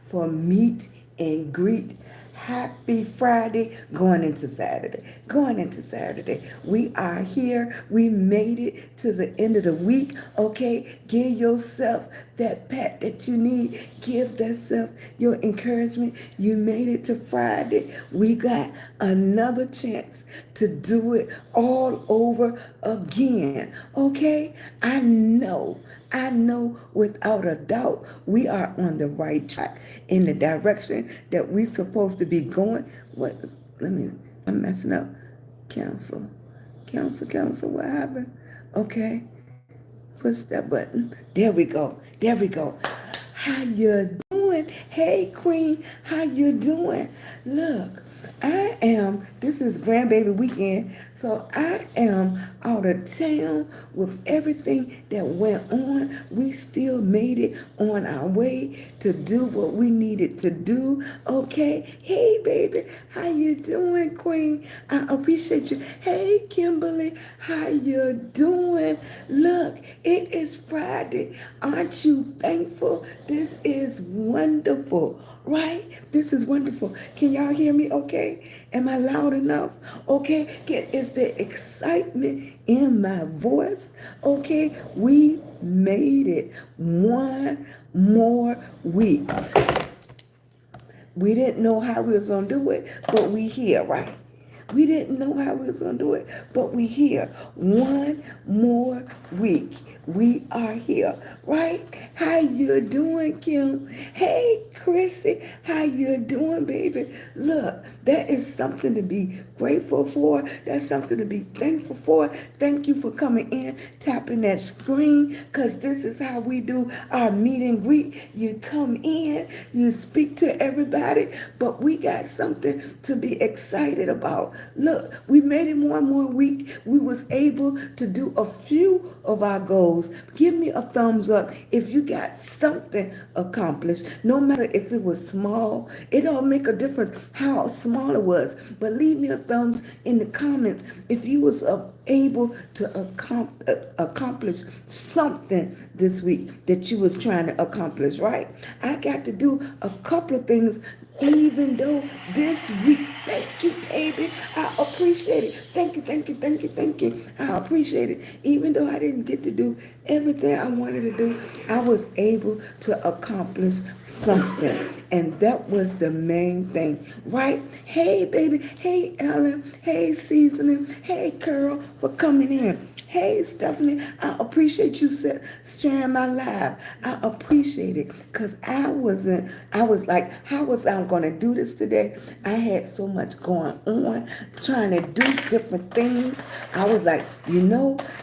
for meet and greet. Happy Friday, going into Saturday. Going into Saturday. We are here. We made it to the end of the week. Okay, give yourself that pat that you need. Give yourself your encouragement. You made it to Friday. We got another chance to do it all over again. Okay, I know without a doubt we are on the right track in the direction that we're supposed to be going. What? I'm messing up. Cancel. Cancel. What happened? Okay. Push that button. There we go. There we go. How you doing? Hey, Queen. How you doing? Look, this is grandbaby weekend, so I am out of town with everything that went on. We still made it on our way to do what we needed to do. Okay. Hey, baby. How you doing, Queen? I appreciate you. Hey, Kimberly. How you doing? Look, it is Friday. Aren't you thankful? This is wonderful, right? This is wonderful. Can y'all hear me okay? Am I loud enough? Okay. Is there excitement in my voice? Okay. We made it one more week. We didn't know how we was going to do it, but we here, right? We didn't know how we was going to do it, but we here. One more week. We are here, right? How you doing, Kim? Hey, Chrissy. How you doing, baby? Look, that is something to be grateful for. That's something to be thankful for. Thank you for coming in, tapping that screen, because this is how we do our meet and greet. You come in, you speak to everybody, but we got something to be excited about. Look, we made it one more week. We was able to do a few of our goals. Give me a thumbs up if you got something accomplished, no matter if it was small. It don't make a difference how small it was, but leave me a thumbs in the comments if you was able to accomplish something this week that you was trying to accomplish, right? I got to do a couple of things even though this week. Thank you, baby. I appreciate it. Thank you. I appreciate it. Even though I didn't get to do everything I wanted to do, I was able to accomplish something. And that was the main thing, right? Hey, baby. Hey, Ellen. Hey, Seasoning. Hey, Carol, for coming in. Hey, Stephanie, I appreciate you sharing my live. I appreciate it because I was like, how was I going to do this today? I had so much going on, trying to do different things. I was like,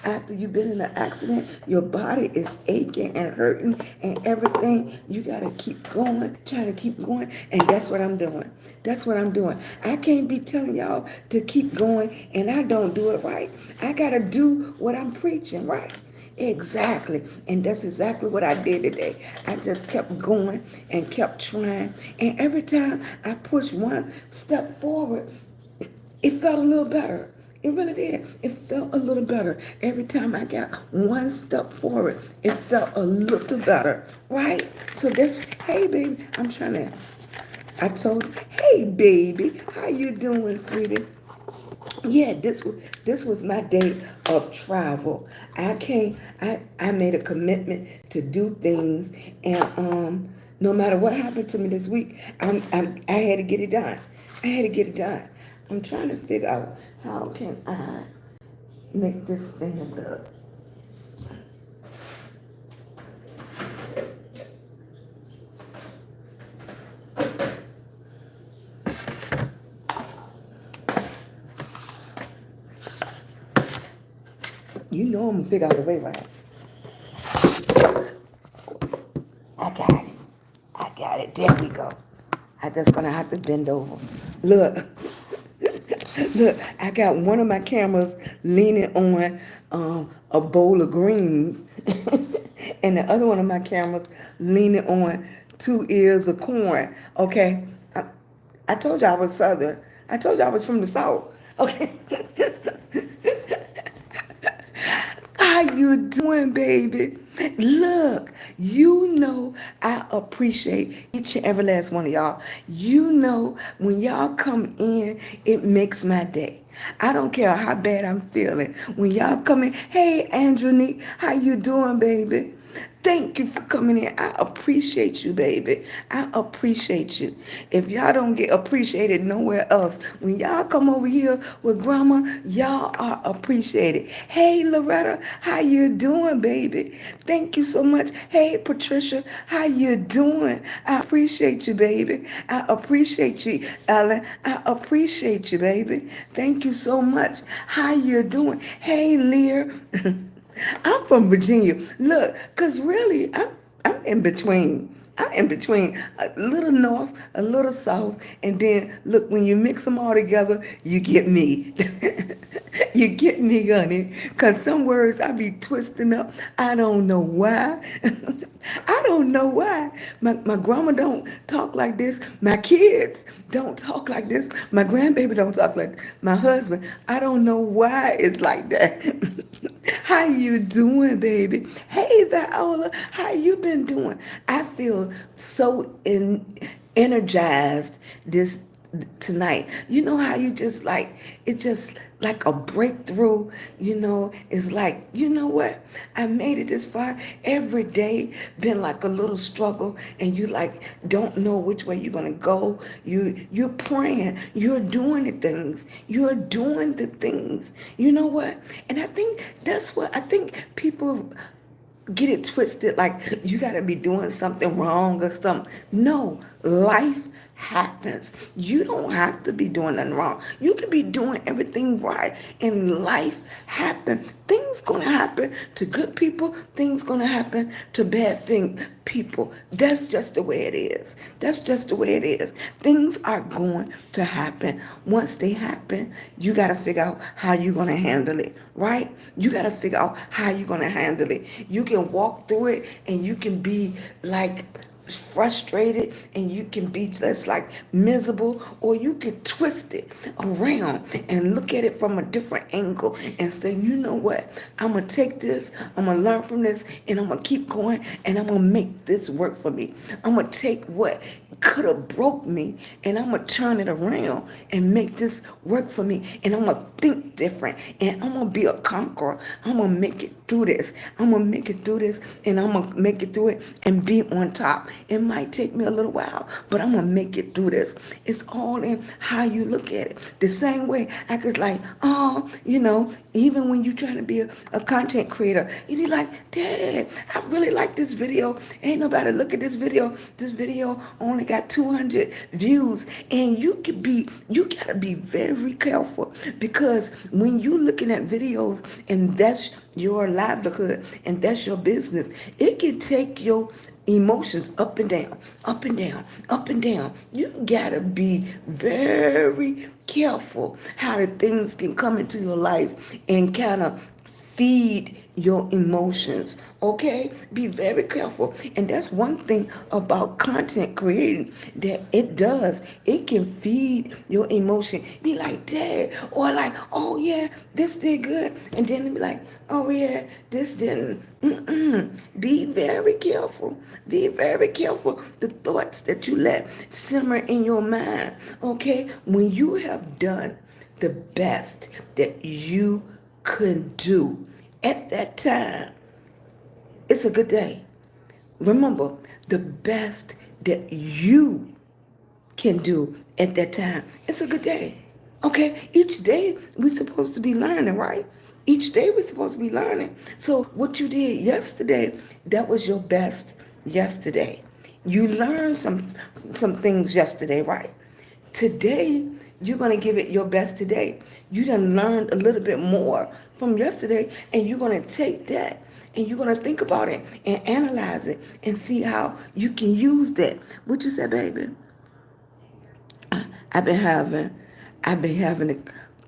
after you've been in an accident, your body is aching and hurting and everything. You got to keep going, try to keep going. And that's what I'm doing. That's what I'm doing. I can't be telling y'all to keep going and I don't do it right. I got to do what I'm preaching, right? Exactly. And that's exactly what I did today. I just kept going and kept trying. And every time I pushed one step forward, it felt a little better. It really did. It felt a little better. Every time I got one step forward, it felt a little better, right? So hey, baby, I told you, hey, baby, how you doing, sweetie? Yeah, this was my day of travel. I made a commitment to do things, and no matter what happened to me this week, I had to get it done. I had to get it done. I'm trying to figure out how can I make this thing look. I'm gonna figure out a way, right? I got it. There we go. I just gonna have to bend over. Look, look. I got one of my cameras leaning on a bowl of greens, and the other one of my cameras leaning on 2 ears of corn. Okay, I told you I was Southern. I told you I was from the South. Okay. How you doing, baby? Look, You know I appreciate each and every last one of y'all. You know when y'all come in, it makes my day. I don't care how bad I'm feeling. When y'all come in, hey Andronique, how you doing, baby? Thank you for coming in. I appreciate you, baby. I appreciate you. If y'all don't get appreciated nowhere else, when y'all come over here with grandma, y'all are appreciated. Hey, Loretta, how you doing, baby? Thank you so much. Hey, Patricia, how you doing? I appreciate you, baby. I appreciate you, Ellen. I appreciate you, baby. Thank you so much. How you doing? Hey, Lear. I'm from Virginia. Look, cause really, I'm in between. I'm in between a little north, a little south, and then look, when you mix them all together, you get me. You get me, honey. Cause some words I be twisting up. I don't know why. I don't know why. My grandma don't talk like this. My kids don't talk like this. My grandbaby don't talk like this. My husband. I don't know why it's like that. How you doing, baby? Hey, Viola, how you been doing? I feel so energized this tonight. You know how you just like, it just like a breakthrough, it's like, you know what? I made it this far. Every day been like a little struggle, and you like don't know which way you're gonna go. You're praying, you're doing the things, you're doing the things. You know what? And I think that's what I think people get it twisted, like you got to be doing something wrong or something. No, life happens. You don't have to be doing nothing wrong. You can be doing everything right, and life happens. Things gonna happen to good people. Things gonna happen to bad people. That's just the way it is. That's just the way it is. Things are going to happen. Once they happen, you got to figure out how you're going to handle it, right? You got to figure out how you're going to handle it. You can walk through it, and you can be like frustrated, and you can be just like miserable, or you can twist it around and look at it from a different angle and say, you know what, I'm gonna take this, I'm gonna learn from this, and I'm gonna keep going, and I'm gonna make this work for me. I'm gonna take what could have broke me, and I'm gonna turn it around and make this work for me, and I'm gonna think different, and I'm gonna be a conqueror. I'm gonna make it through this. I'm gonna make it through this, and I'm gonna make it through it and be on top. It might take me a little while, but I'm gonna make it through this. It's all in how you look at it. The same way I could like, even when you're trying to be a content creator, you be like, Dad, I really like this video. Ain't nobody look at this video. This video only got 200 views. And you gotta be very careful, because when you looking at videos and that's your livelihood and that's your business, it can take your emotions up and down, up and down, up and down. You gotta be very careful how the things can come into your life and kind of feed your emotions. Okay, be very careful. And that's one thing about content creating, that it does. It can feed your emotion. Be like, Dad, or like, oh yeah, this did good, and then be like, oh yeah, this didn't. Be very careful. Be very careful. The thoughts that you let simmer in your mind. Okay, when you have done the best that you could do at that time, it's a good day. Remember, the best that you can do at that time, it's a good day. Okay, each day we're supposed to be learning, right? Each day we're supposed to be learning. So what you did yesterday, that was your best yesterday. You learned some things yesterday, right? Today, you're going to give it your best today. You done learned a little bit more from yesterday, and you're going to take that and you're going to think about it and analyze it and see how you can use that. What you said, baby? I've been having to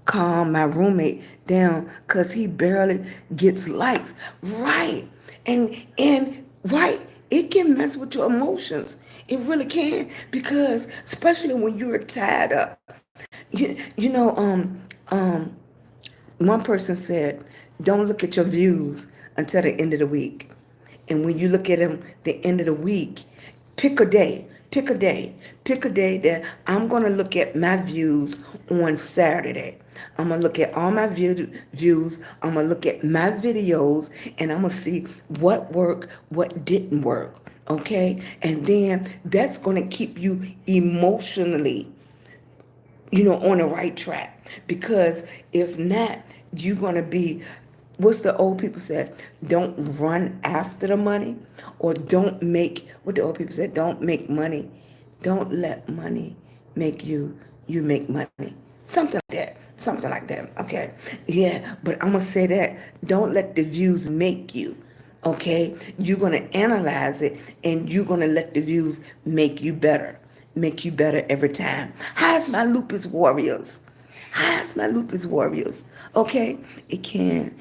calm my roommate down because he barely gets likes. Right. And right, it can mess with your emotions. It really can, because especially when you're tied up. One person said, don't look at your views until the end of the week. And when you look at them the end of the week, pick a day. Pick a day. Pick a day that I'm going to look at my views on Saturday. I'm going to look at all my views. I'm going to look at my videos, and I'm going to see what worked, what didn't work. Okay? And then that's going to keep you emotionally, on the right track. Because if not, you're going to be, what's the old people said? Don't run after the money, or don't make, what the old people said, don't make money. Don't let money make you make money. Something like that. Something like that. Okay. Yeah, but I'm going to say that. Don't let the views make you. Okay? You're going to analyze it, and you're going to let the views make you better. Make you better every time. How's my lupus warriors? How's my lupus warriors? Okay? It can,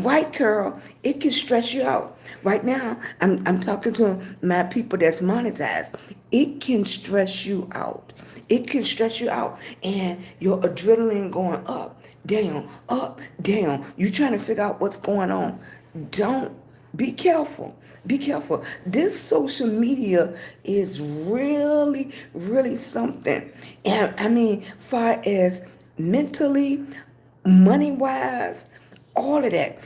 right, Carol, it can stress you out. Right now, I'm talking to my people that's monetized. It can stress you out. It can stress you out, and your adrenaline going up, down. You trying to figure out what's going on. Don't be careful. Be careful. This social media is really, really something. And I mean, far as mentally, money wise, all of that,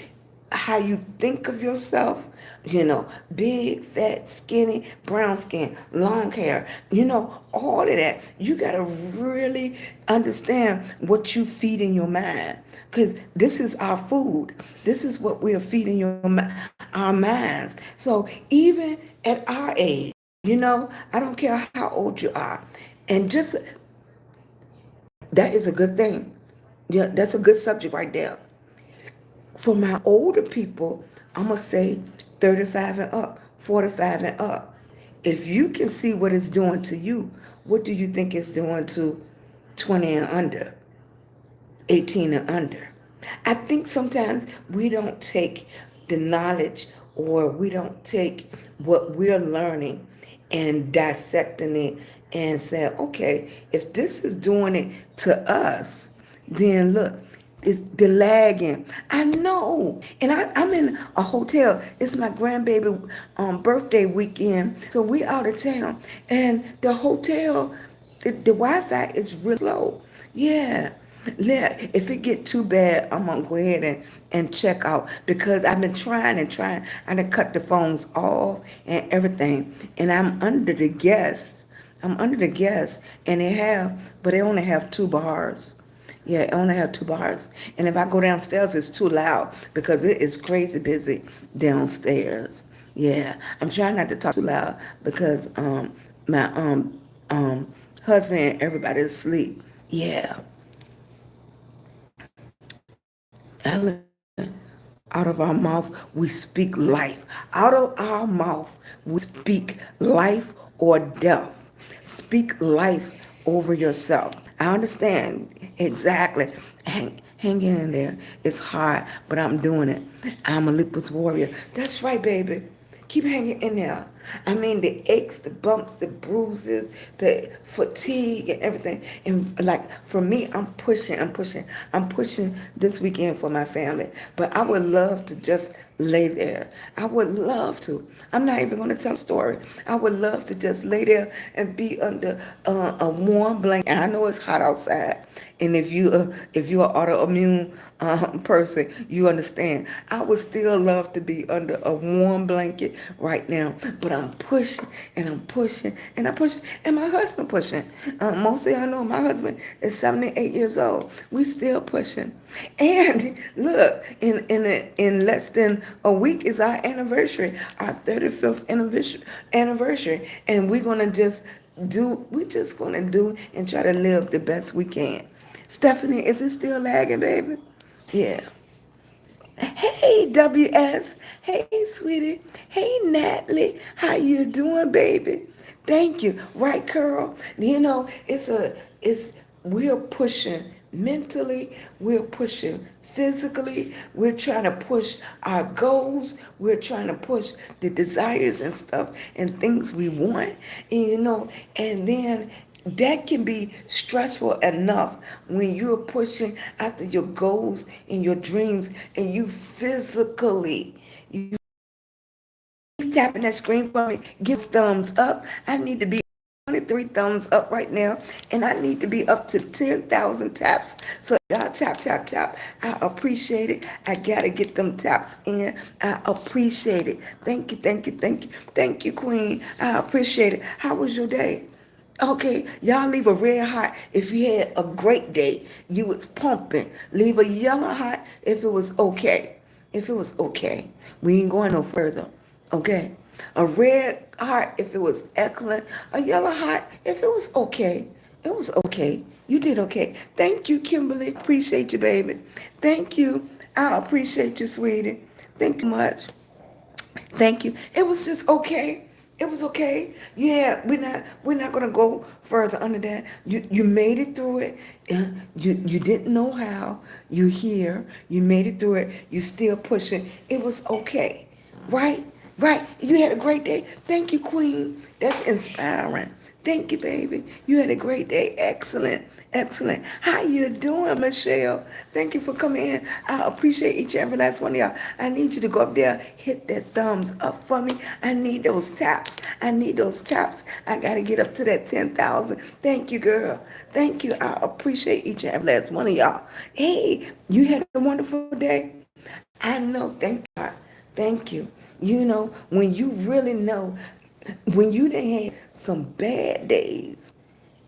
how you think of yourself, big, fat, skinny, brown skin, long hair, all of that. You got to really understand what you feed in your mind, because this is our food. This is what we are feeding our minds. So even at our age, I don't care how old you are, and just that is a good thing. Yeah, that's a good subject right there. For my older people, I'm going to say 35 and up, 45 and up. If you can see what it's doing to you, what do you think it's doing to 20 and under, 18 and under? I think sometimes we don't take the knowledge, or we don't take what we're learning and dissecting it and say, okay, if this is doing it to us, then look, it's the lagging. I know. And I'm in a hotel. It's my grandbaby birthday weekend. So we out of town. And the hotel, the Wi-Fi is really low. Yeah. If it get too bad, I'm going to go ahead and check out, because I've been trying. I done cut the phones off and everything. And I'm under the guest. And they only have 2 bars. Yeah, I only have 2 bars. And if I go downstairs, it's too loud, because it is crazy busy downstairs. Yeah, I'm trying not to talk too loud, because my husband and everybody is asleep. Yeah. Out of our mouth, we speak life. Out of our mouth, we speak life or death. Speak life over yourself. I understand exactly. Hang in there. It's hard, but I'm doing it. I'm a lupus warrior. That's right, baby. Keep hanging in there. I mean, the aches, the bumps, the bruises, the fatigue and everything. And like, for me, I'm pushing this weekend for my family. But I would love to just lay there. I would love to. I'm not even going to tell a story. I would love to just lay there and be under a warm blanket. And I know it's hot outside. And if you're an autoimmune person, you understand. I would still love to be under a warm blanket right now, but I'm pushing and I'm pushing and I'm pushing, and my husband pushing. Most of y'all know my husband is 78 years old. We still pushing. And look, in less than a week is our anniversary, our 35th anniversary, and we're gonna just do and try to live the best we can. Stephanie, is it still lagging, baby? Yeah. Hey, WS. Hey, sweetie. Hey, Natalie. How you doing, baby? Thank you. Right, Carol? We're pushing mentally. We're pushing physically. We're trying to push our goals. We're trying to push the desires and stuff and things we want. And then that can be stressful enough when you're pushing after your goals and your dreams, and you tapping that screen for me. Give thumbs up. I need to be 23 thumbs up right now, and I need to be up to 10,000 taps. So y'all tap, tap, tap. I appreciate it. I gotta get them taps in. I appreciate it. Thank you, thank you, thank you. Thank you, Queen. I appreciate it. How was your day? Okay, y'all leave a red heart if you had a great day. You was pumping. Leave a yellow heart if it was okay. If it was okay. We ain't going no further. Okay? A red heart if it was excellent. A yellow heart if it was okay. It was okay. You did okay. Thank you, Kimberly. Appreciate you, baby. Thank you. I appreciate you, sweetie. Thank you much. Thank you. It was just okay. It was okay. Yeah, we're not gonna go further under that. You made it through it. You didn't know how. You here. You made it through it. You still pushing. It was okay. Right? Right. You had a great day. Thank you, Queen. That's inspiring. Thank you, baby. You had a great day. Excellent. Excellent. How you doing, Michelle? Thank you for coming in. I appreciate each and every last one of y'all. I need you to go up there, hit that thumbs up for me. I need those taps. I need those taps. I got to get up to that 10,000. Thank you, girl. Thank you. I appreciate each and every last one of y'all. Hey, you had a wonderful day? I know. Thank God. Thank you. You know, when you really know, when you done had some bad days,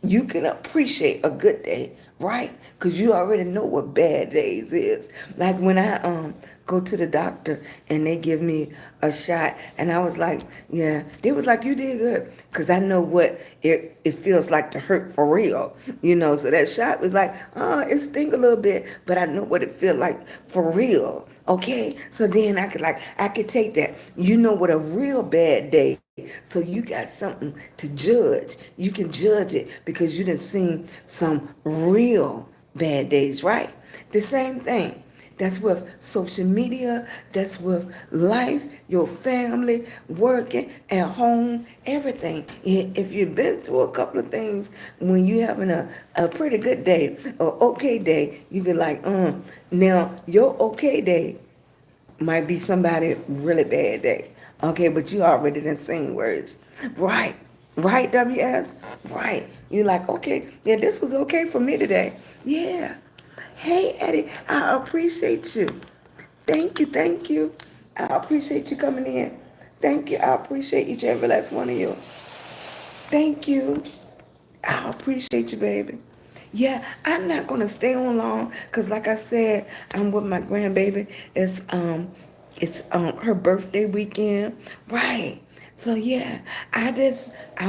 you can appreciate a good day, right? Because you already know what bad days is. Like when I go to the doctor and they give me a shot, and I was like, yeah, they was like, you did good, because I know what it feels like to hurt for real, you know. So that shot was like, it sting a little bit, but I know what it feel like for real. Okay, so then I could take that. You know what a real bad day. So you got something to judge. You can judge it because you done seen some real bad days, right? The same thing. That's with social media. That's with life, your family, working, at home, everything. If you've been through a couple of things, when you having a pretty good day or okay day, you be like, now your okay day might be somebody really bad day. Okay, but you already done seen words. Right. Right, WS? Right. You're like, okay, yeah, this was okay for me today. Yeah. Hey, Eddie, I appreciate you. Thank you, thank you. I appreciate you coming in. Thank you. I appreciate each and every last one of you. Thank you. I appreciate you, baby. Yeah, I'm not gonna stay on long because, like I said, I'm with my grandbaby. It's her birthday weekend, right? So yeah, I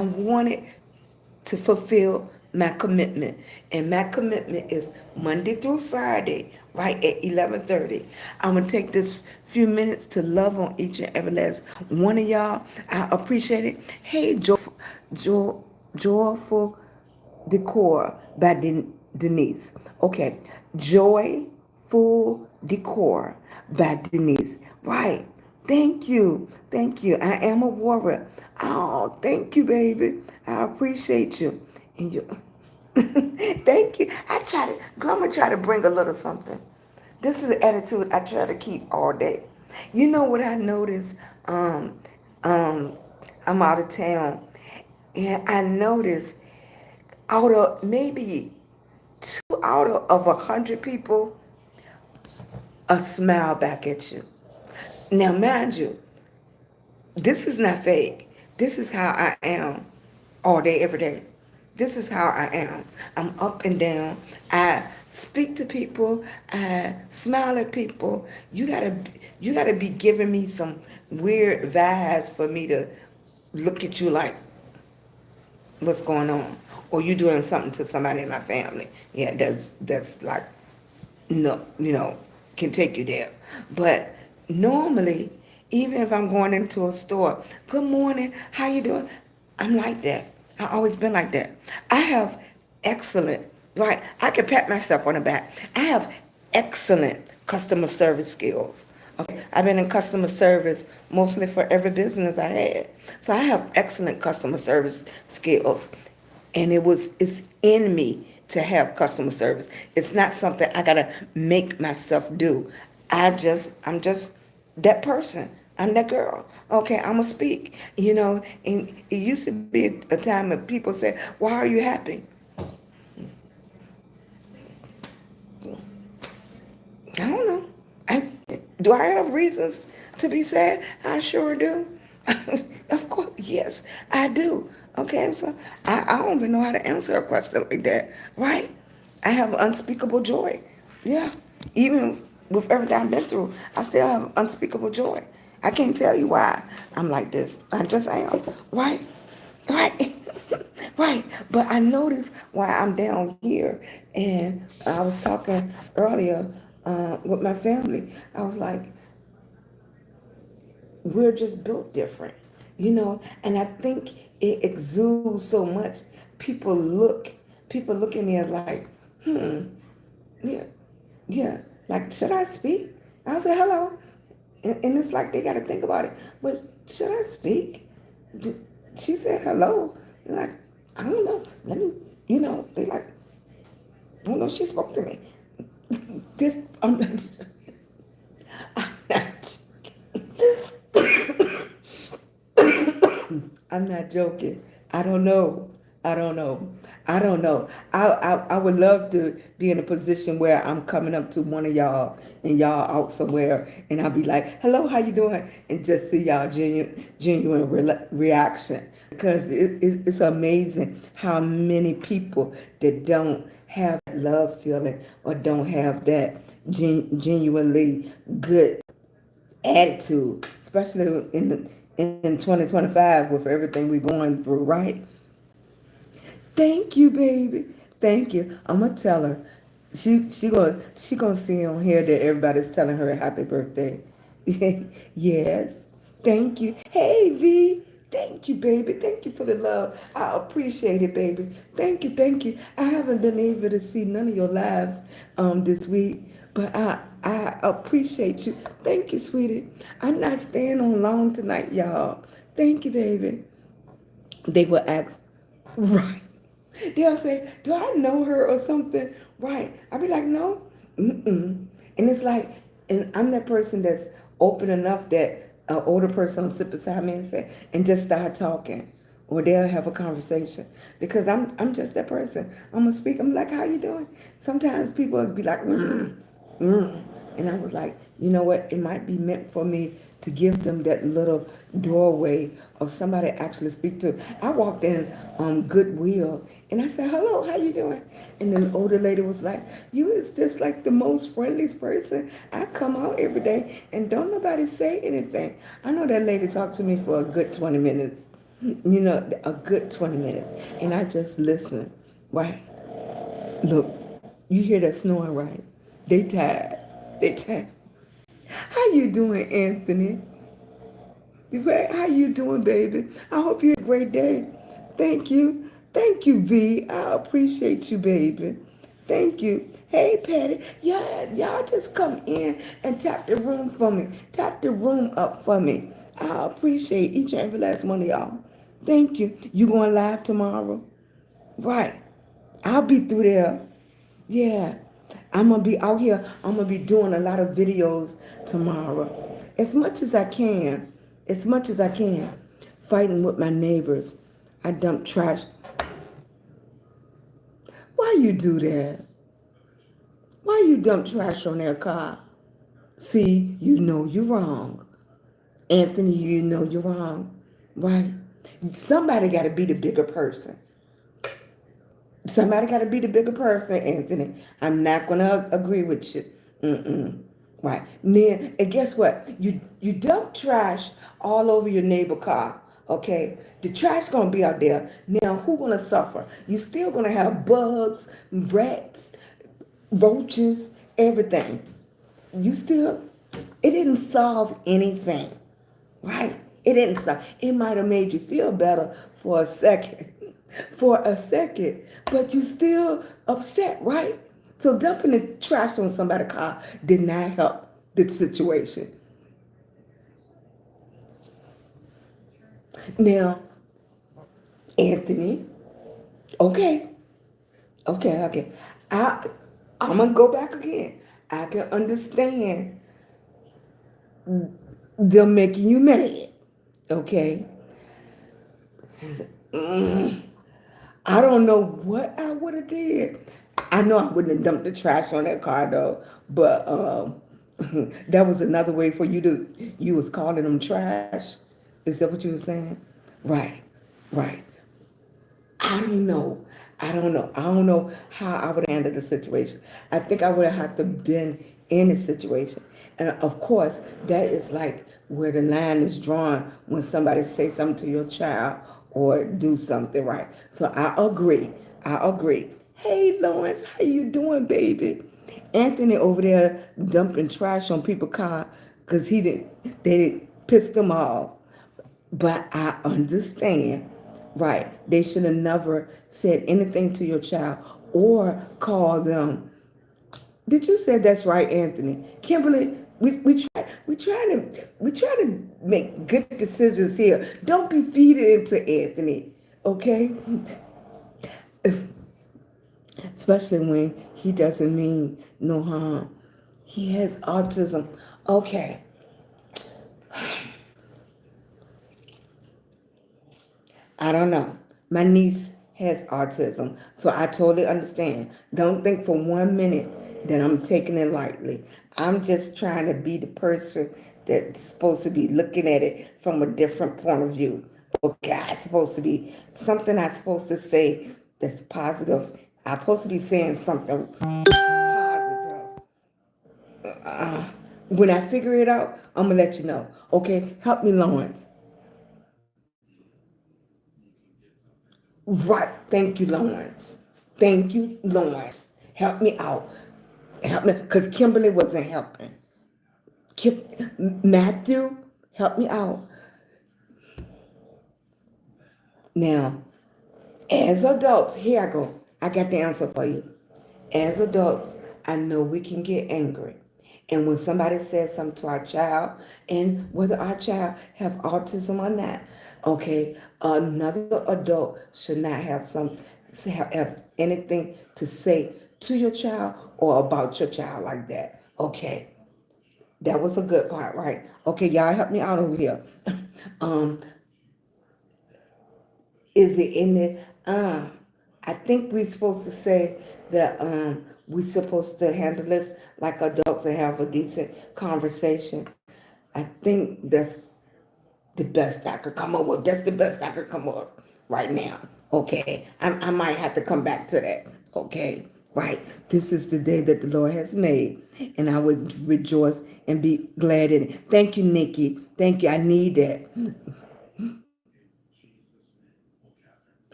wanted to fulfill my commitment, and my commitment is Monday through Friday, right at 11:30. I'm gonna take this few minutes to love on each and every last one of y'all. I appreciate it. Hey, joyful Decor by Denise. Okay. Joyful Decor by Denise. Right. Thank you. Thank you. I am a warrior. Oh, thank you, baby. I appreciate you. And you thank you. I'm gonna try to bring a little something. This is the attitude I try to keep all day. You know what I noticed? Um, I'm out of town, and I noticed out of maybe two out of 100 people, a smile back at you. Now, mind you, this is not fake. This is how I am all day, every day. This is how I am. I'm up and down. I speak to people. I smile at people. You gotta be giving me some weird vibes for me to look at you like, what's going on, or you doing something to somebody in my family. Yeah, that's like, no, can take you there. But normally, even if I'm going into a store, good morning, how you doing? I'm like that. I always been like that. I have excellent, right? I can pat myself on the back. I have excellent customer service skills. Okay, I've been in customer service mostly for every business I had. So I have excellent customer service skills. And it's in me to have customer service. It's not something I gotta make myself do. I'm just that person. I'm that girl. Okay, I'm gonna speak. And it used to be a time when people said, "Why are you happy?" I don't know. I, do I have reasons to be sad? I sure do. Of course, yes, I do. Okay, so I don't even know how to answer a question like that, right? I have unspeakable joy. Yeah, even with everything I've been through, I still have unspeakable joy. I can't tell you why I'm like this. I just am, right? Right. Right. But I noticed why I'm down here. And I was talking earlier with my family. I was like, we're just built different. And I think it exudes so much. People look at me as like, yeah, yeah. Like, should I speak? I'll say hello. And it's like they got to think about it. But should I speak? She said hello. And like, I don't know. Let me, they like, I don't know. She spoke to me. This, I'm not, I'm not joking. I don't know. I don't know. I don't know. I would love to be in a position where I'm coming up to one of y'all and y'all out somewhere and I'll be like, hello, how you doing? And just see y'all genuine reaction. Because it's amazing how many people that don't have that love feeling or don't have that genuinely good attitude, especially in 2025 with everything we're going through, right? Thank you, baby. Thank you. I'm gonna tell her. She gonna see on here that everybody's telling her happy birthday. Yes. Thank you. Hey V. Thank you, baby. Thank you for the love. I appreciate it, baby. Thank you, thank you. I haven't been able to see none of your lives this week, but I appreciate you. Thank you, sweetie. I'm not staying on long tonight, y'all. Thank you, baby. They will ask, right. They'll say, do I know her or something? Right. I'll be like, no. Mm-mm. And it's like, and I'm that person that's open enough that an older person will sit beside me and just start talking. Or they'll have a conversation. Because I'm just that person. I'm gonna speak. I'm like, how you doing? Sometimes people will be like, and I was like, you know what? It might be meant for me to give them that little doorway of somebody to actually speak to. I walked in Goodwill and I said, hello, how you doing? And then the older lady was like, you is just like the most friendliest person. I come out every day and don't nobody say anything. I know that lady talked to me for a good 20 minutes. A good 20 minutes. And I just listened. Right. Look, you hear that snoring, right? They tired. They tired. How you doing, Anthony? How you doing, baby? I hope you had a great day. Thank you. Thank you, V. I appreciate you, baby. Thank you. Hey, Patty. Yeah, y'all just come in and tap the room for me. Tap the room up for me. I appreciate each and every last one of y'all. Thank you. You going live tomorrow? Right. I'll be through there. Yeah. I'm going to be out here. I'm going to be doing a lot of videos tomorrow. As much as I can. As much as I can. Fighting with my neighbors. I dump trash. Why you do that? Why you dump trash on their car? See, you know you're wrong. Anthony, you know you're wrong. Right? Somebody got to be the bigger person. Somebody got to be the bigger person, Anthony. I'm not going to agree with you. Mm-mm. Right. Then, and guess what? You dump trash all over your neighbor car. Okay. The trash going to be out there. Now, who going to suffer? You still going to have bugs, rats, roaches, everything. You still, it didn't solve anything. Right? It didn't stop. It might have made you feel better for a second. For a second. But you still upset, right? So dumping the trash on somebody's car did not help the situation. Now, Anthony, okay. Okay. I'm gonna go back again. I can understand they're making you mad. Okay. I don't know what I would have did. I know I wouldn't have dumped the trash on that car though, but that was another way for you was calling them trash. Is that what you were saying? Right, right. I don't know. I don't know. I don't know how I would handle the situation. I think I would have to been in the situation. And of course, that is like where the line is drawn when somebody say something to your child or do something, right? So I agree. I agree. Hey Lawrence, how you doing, baby? Anthony over there dumping trash on people's car because they didn't piss them off. But I understand, right? They should have never said anything to your child or called them. Did you say that's right, Anthony? Kimberly, we try to make good decisions here. Don't be feeding into Anthony, okay? Especially when he doesn't mean no harm. He has autism. Okay. I don't know. My niece has autism, so I totally understand. Don't think for 1 minute that I'm taking it lightly. I'm just trying to be the person that's supposed to be looking at it from a different point of view. Okay, I'm supposed to be something I'm supposed to say that's positive. I'm supposed to be saying something positive. When I figure it out, I'm gonna let you know. Okay, help me, Lawrence. Right. Thank you, Lawrence. Thank you, Lawrence. Help me out. Help me, because Kimberly wasn't helping. Kim, Matthew, help me out. Now, as adults, here I go. I got the answer for you. As adults, I know we can get angry. And when somebody says something to our child, and whether our child have autism or not, okay, another adult should not have anything to say to your child or about your child like that. Okay, that was a good part, right? Okay, y'all help me out over here. um, is it in the I think we're supposed to say that we're supposed to handle this like adults and have a decent conversation. I think that's the best I could come up with. That's the best I could come up with right now. Okay. I might have to come back to that. Okay. Right. This is the day that the Lord has made, and I would rejoice and be glad in it. Thank you, Nikki. Thank you. I need that.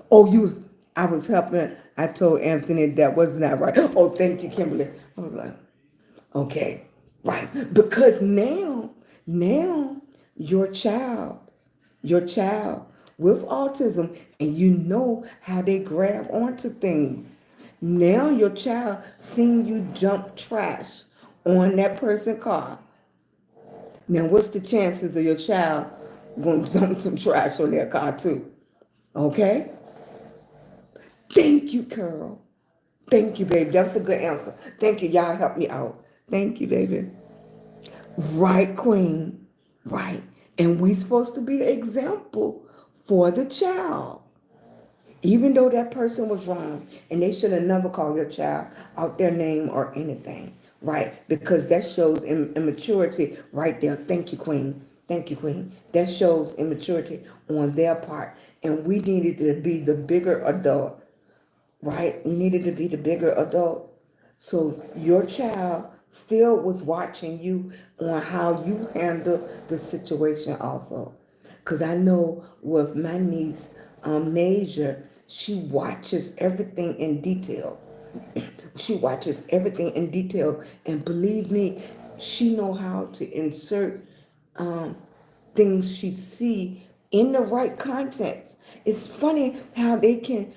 Oh, I was helping. I told Anthony that was not right. Oh, thank you, Kimberly. I was like, okay, right. Because now, your child, your child with autism, and you know how they grab onto things. Now your child seeing you dump trash on that person's car. Now, what's the chances of your child going to dump some trash on their car too? Okay? Thank you, Carol. Thank you, baby. That's a good answer. Thank you. Y'all help me out. Thank you, baby. Right, Queen. Right. And we supposed to be an example for the child. Even though that person was wrong and they should have never called your child out their name or anything. Right. Because that shows immaturity right there. Thank you, Queen. Thank you, Queen. That shows immaturity on their part. And we needed to be the bigger adult, right? We needed to be the bigger adult. So your child still was watching you on how you handle the situation also. Because I know with my niece, Nasia, she watches everything in detail. She watches everything in detail. And believe me, she know how to insert um, things she see in the right context. It's funny how they can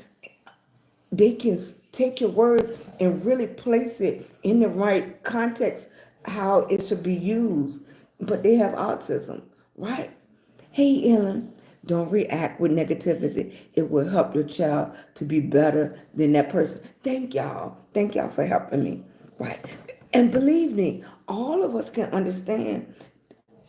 take your words and really place it in the right context, how it should be used. But they have autism, right? Hey, Ellen, don't react with negativity. It will help your child to be better than that person. Thank y'all. Thank y'all for helping me, right? And believe me, all of us can understand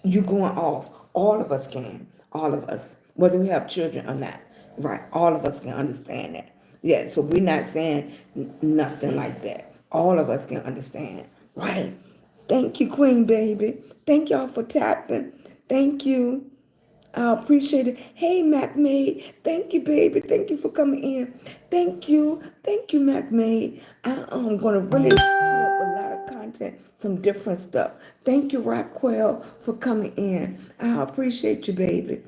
You going off. All of us can. All of us. Whether we have children or not. Right. All of us can understand that. Yeah. So we're not saying nothing like that. All of us can understand. Right. Thank you, Queen Baby. Thank y'all for tapping. Thank you. I appreciate it. Hey, Mac Maid. Thank you, baby. Thank you for coming in. Thank you. Thank you, Mac Maid. I'm going to really put up a lot of content, some different stuff. Thank you, Raquel, for coming in. I appreciate you, baby.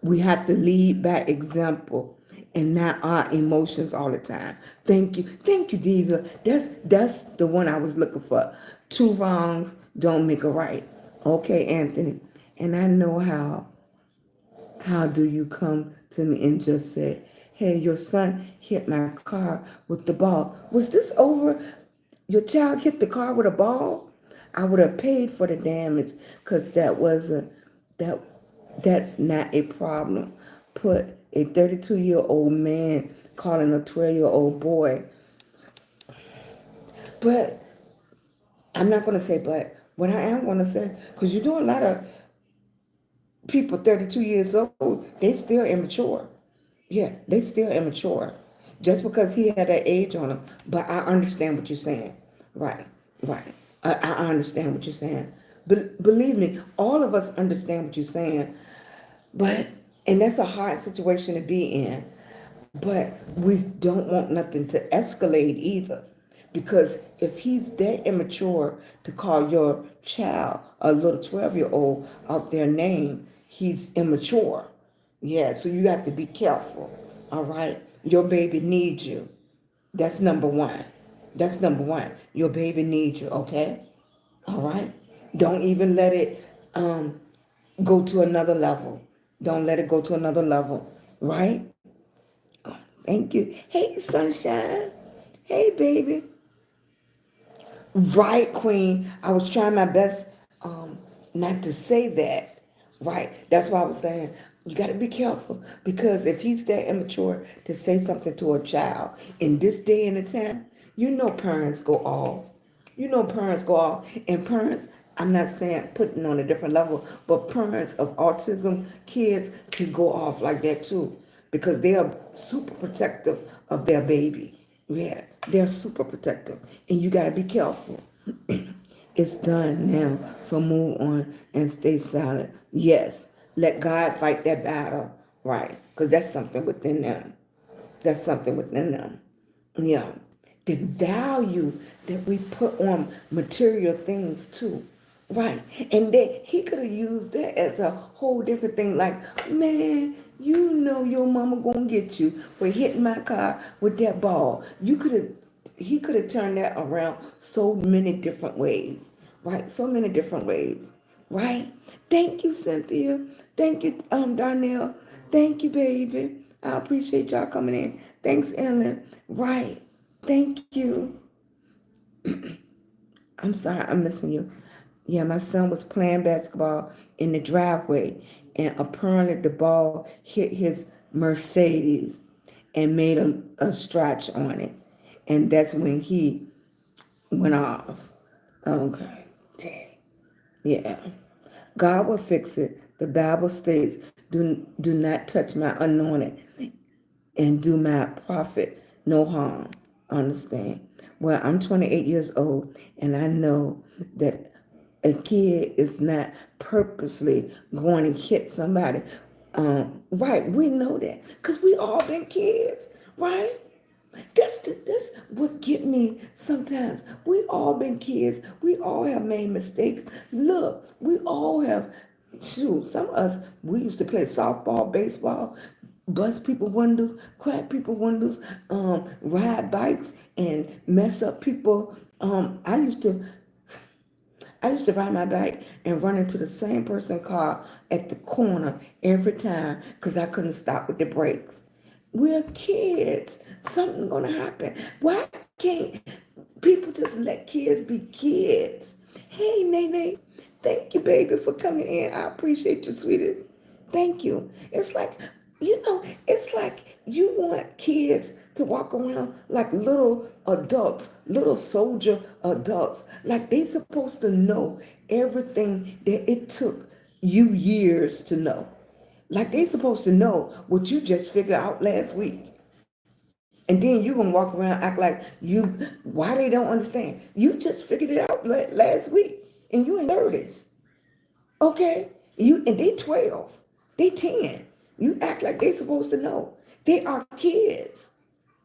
We have to lead by example and not our emotions all the time. Thank you. Thank you, Diva. That's the one I was looking for. Two wrongs don't make a right. Okay, Anthony. And I know how do you come to me and just say, hey, your son hit my car with the ball. Was this over? Your child hit the car with a ball? I would have paid for the damage because that that's not a problem. Put a 32-year-old man calling a 12-year-old boy. But I'm not going to say but. What I am going to say, because you know a lot of people 32 years old, they still immature. Yeah, they still immature. Just because he had that age on him. But I understand what you're saying. Right, right. I understand what you're saying. Believe me, all of us understand what you're saying. But, and that's a hard situation to be in. But we don't want nothing to escalate either. Because if he's that immature to call your child, a little 12-year-old, out their name, he's immature. Yeah, so you got to be careful. All right? Your baby needs you. That's number one. That's number one. Your baby needs you, okay? All right? Don't even let it go to another level. Don't let it go to another level, right? Thank you. Hey, sunshine. Hey, baby. Right, Queen. I was trying my best not to say that. Right. That's why I was saying you got to be careful because if he's that immature to say something to a child in this day and the time, you know parents go off. You know parents go off. And parents, I'm not saying putting on a different level, but parents of autism kids can go off like that too because they are super protective of their baby. Yeah, they're super protective. And you got to be careful. It's done now. So move on and stay silent. Yes, let God fight that battle. Right. Because that's something within them. That's something within them. Yeah. The value that we put on material things too. Right. And that he could have used that as a whole different thing. Like, man, you know your mama gonna get you for hitting my car with that ball. He could have turned that around so many different ways. Right? So many different ways. Right? Thank you, Cynthia. Thank you, Darnell. Thank you, baby. I appreciate y'all coming in. Thanks, Ellen. Right. Thank you. I'm sorry, I'm missing you. Yeah, my son was playing basketball in the driveway, and apparently the ball hit his Mercedes and made a scratch on it. And that's when he went off. Okay. Dang. Yeah. God will fix it. The Bible states, do not touch my anointed and do my prophet no harm. Understand? Well, I'm 28 years old, and I know that a kid is not purposely going to hit somebody. Right, we know that because we all been kids, right? That's what get me sometimes. We all been kids. We all have made mistakes. Look, we all have, shoot, some of us, we used to play softball, baseball, bust people windows, crack people windows, ride bikes and mess up people. I used to ride my bike and run into the same person's car at the corner every time because I couldn't stop with the brakes. We're kids. Something's gonna happen. Why can't people just let kids be kids? Hey, Nene, thank you, baby, for coming in. I appreciate you, sweetie. Thank you. It's like It's like you want kids to walk around like little adults, little soldier adults. Like they supposed to know everything that it took you years to know. Like they supposed to know what you just figured out last week. And then you gonna walk around act like why they don't understand. You just figured it out last week and you ain't heard this. Okay? And they 12. They 10. You act like they supposed to know. They are kids.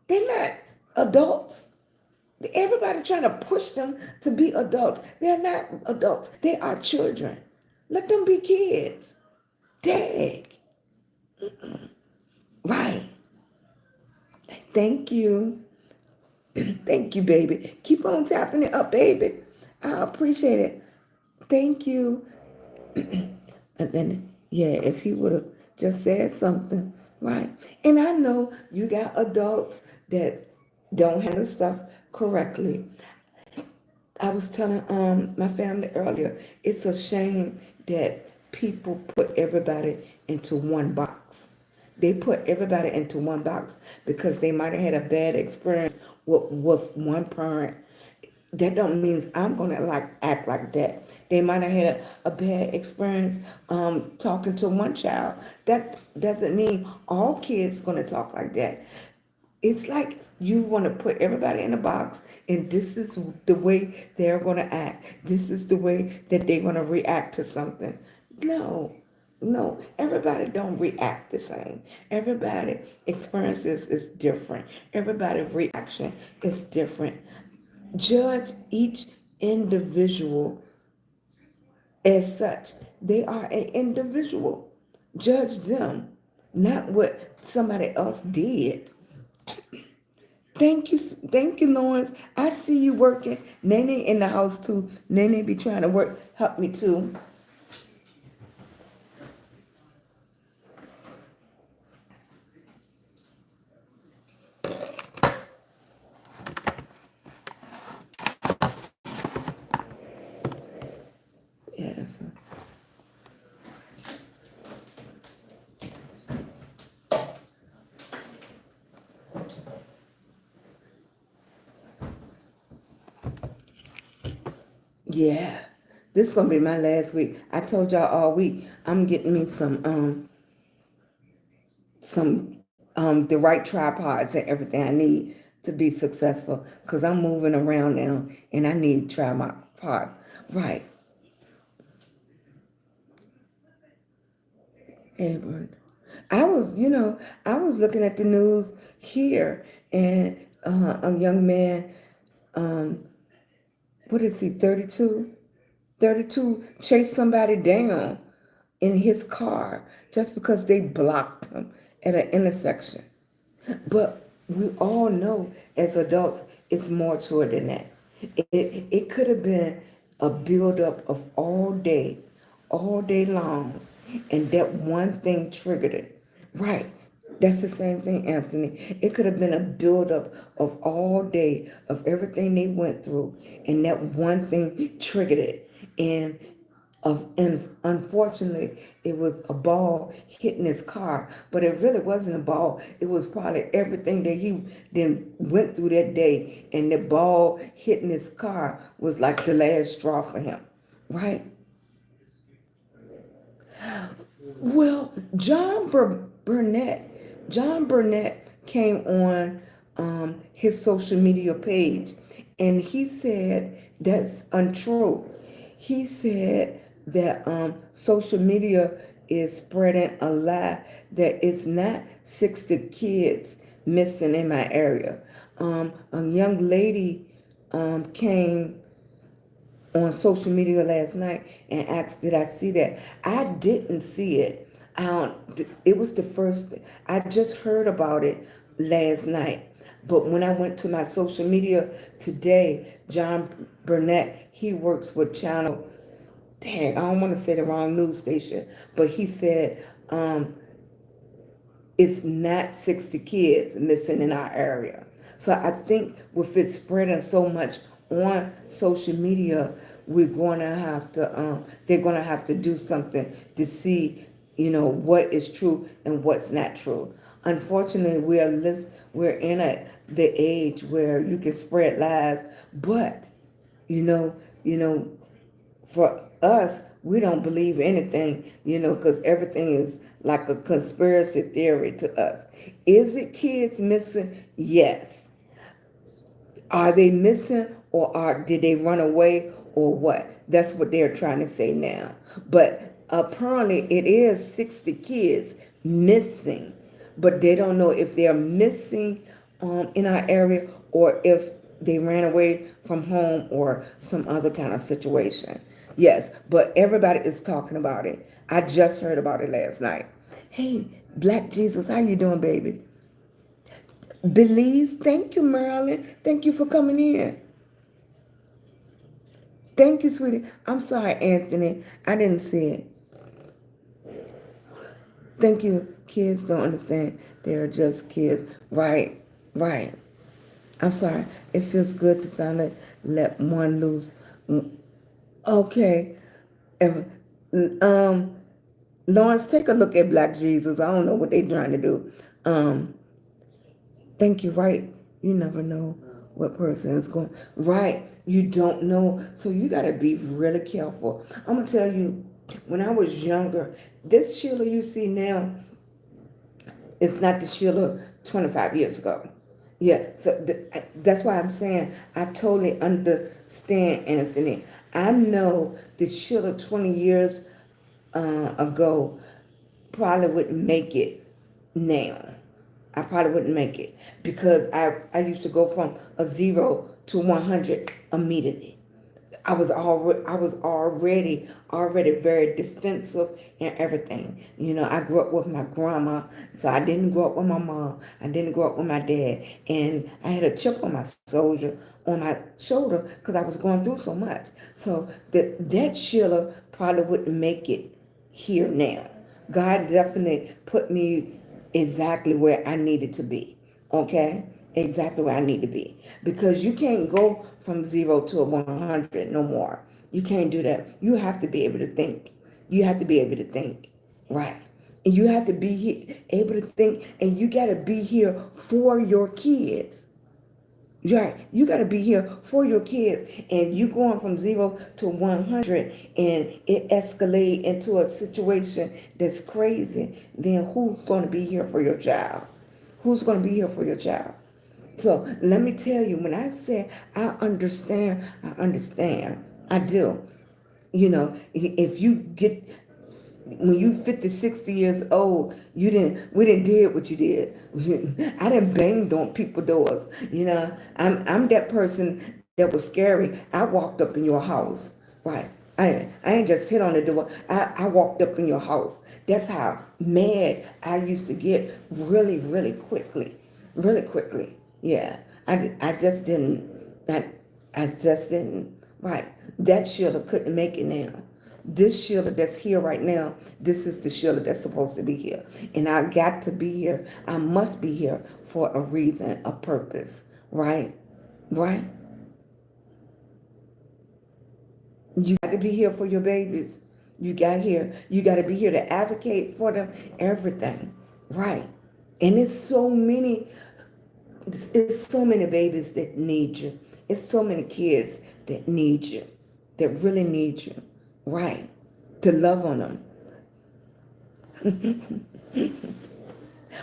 They're not adults. Everybody trying to push them to be adults. They're not adults. They are children. Let them be kids. Dag. Right. Thank you. Thank you, baby. Keep on tapping it up, baby. I appreciate it. Thank you. And then, yeah, if he would have just said something, right? And I know you got adults that don't handle stuff correctly. I was telling my family earlier, it's a shame that people put everybody into one box. They put everybody into one box because they might have had a bad experience with one parent. That don't mean I'm gonna act like that. They might have had a bad experience talking to one child. That doesn't mean all kids gonna talk like that. It's like you want to put everybody in a box, and this is the way they're going to act. This is the way that they're going to react to something. No, no, everybody don't react the same. Everybody experiences is different. Everybody's reaction is different. Judge each individual as such. They are an individual. Judge them, not what somebody else did. Thank you, Lawrence. I see you working. Nene in the house too. Nene be trying to work, help me too. Yes. Yeah. This is gonna be my last week. I told y'all all week I'm getting me some the right tripods and everything I need to be successful. Cause I'm moving around now and I need tripod. Right. Edward. I was looking at the news here, and a young man, what is he, 32? 32 chased somebody down in his car just because they blocked him at an intersection. But we all know as adults, it's more to it than that. It could have been a buildup of all day long, and that one thing triggered it. Right. That's the same thing, Anthony. It could have been a buildup of all day of everything they went through, and that one thing triggered it. And unfortunately, it was a ball hitting his car, but it really wasn't a ball. It was probably everything that he then went through that day, and the ball hitting his car was like the last straw for him, right? Well, John Burnett came on his social media page, and he said that's untrue. He said that social media is spreading a lie that it's not 60 kids missing in my area. A young lady came on social media last night and asked, "Did I see that?" I didn't see it. It was the first. I just heard about it last night, but when I went to my social media today, John Burnett, he works with Channel. Dang, I don't want to say the wrong news station, but he said it's not 60 kids missing in our area. So I think with it spreading so much on social media, we're going to have to, they're going to have to do something to see what is true and what's not true. Unfortunately, we're in the age where you can spread lies, but you know, you know, for us, we don't believe anything, because everything is like a conspiracy theory to us. Is it kids missing? Yes. Are they missing, or did they run away, or what? That's what they're trying to say now. But apparently it is 60 kids missing, but they don't know if they're missing in our area, or if they ran away from home or some other kind of situation. Yes, but everybody is talking about it. I just heard about it last night. Hey, Black Jesus, how you doing, baby? Belize, thank you, Marilyn. Thank you for coming in. Thank you, sweetie. I'm sorry, Anthony. I didn't see it. Thank you. Kids don't understand. They're just kids. Right, right. I'm sorry. It feels good to finally let one loose. Okay. Um, Lawrence, take a look at Black Jesus. I don't know what they're trying to do. Thank you, right? You never know what person is going. Right. You don't know. So you got to be really careful. I'm going to tell you, when I was younger, this Sheila you see now is not the Sheila 25 years ago. Yeah, so that's why I'm saying I totally understand, Anthony. I know the Sheila 20 years ago probably wouldn't make it now. I probably wouldn't make it because I used to go from a 0 to 100 immediately. I was already very defensive and everything. I grew up with my grandma, so I didn't grow up with my mom. I didn't grow up with my dad, and I had a chip on my shoulder because I was going through so much. So that Sheila probably wouldn't make it here now. God definitely put me exactly where I needed to be. Okay? Exactly where I need to be. Because you can't go from 0 to a 100 no more. You can't do that. You have to be able to think. You have to be able to think. Right. And you have to be able to think, and you got to be here for your kids. Right. You got to be here for your kids. And you going from 0 to 100 and it escalate into a situation that's crazy, then who's going to be here for your child? Who's going to be here for your child? So let me tell you, when I say I understand, I do. If you get, when you 50, 60 years old, we didn't did what you did. I didn't banged on people's doors. I'm that person that was scary. I walked up in your house. Right. I ain't just hit on the door. I walked up in your house. That's how mad I used to get really, really quickly. Really quickly. Yeah. I just didn't. I just didn't. Right. That Sheila couldn't make it now. This Sheila that's here right now, this is the Sheila that's supposed to be here. And I got to be here. I must be here for a reason, a purpose. Right? Right? You got to be here for your babies. You got here. You got to be here to advocate for them. Everything. Right? And it's so many babies that need you. It's so many kids that need you, that really need you. Right? To love on them.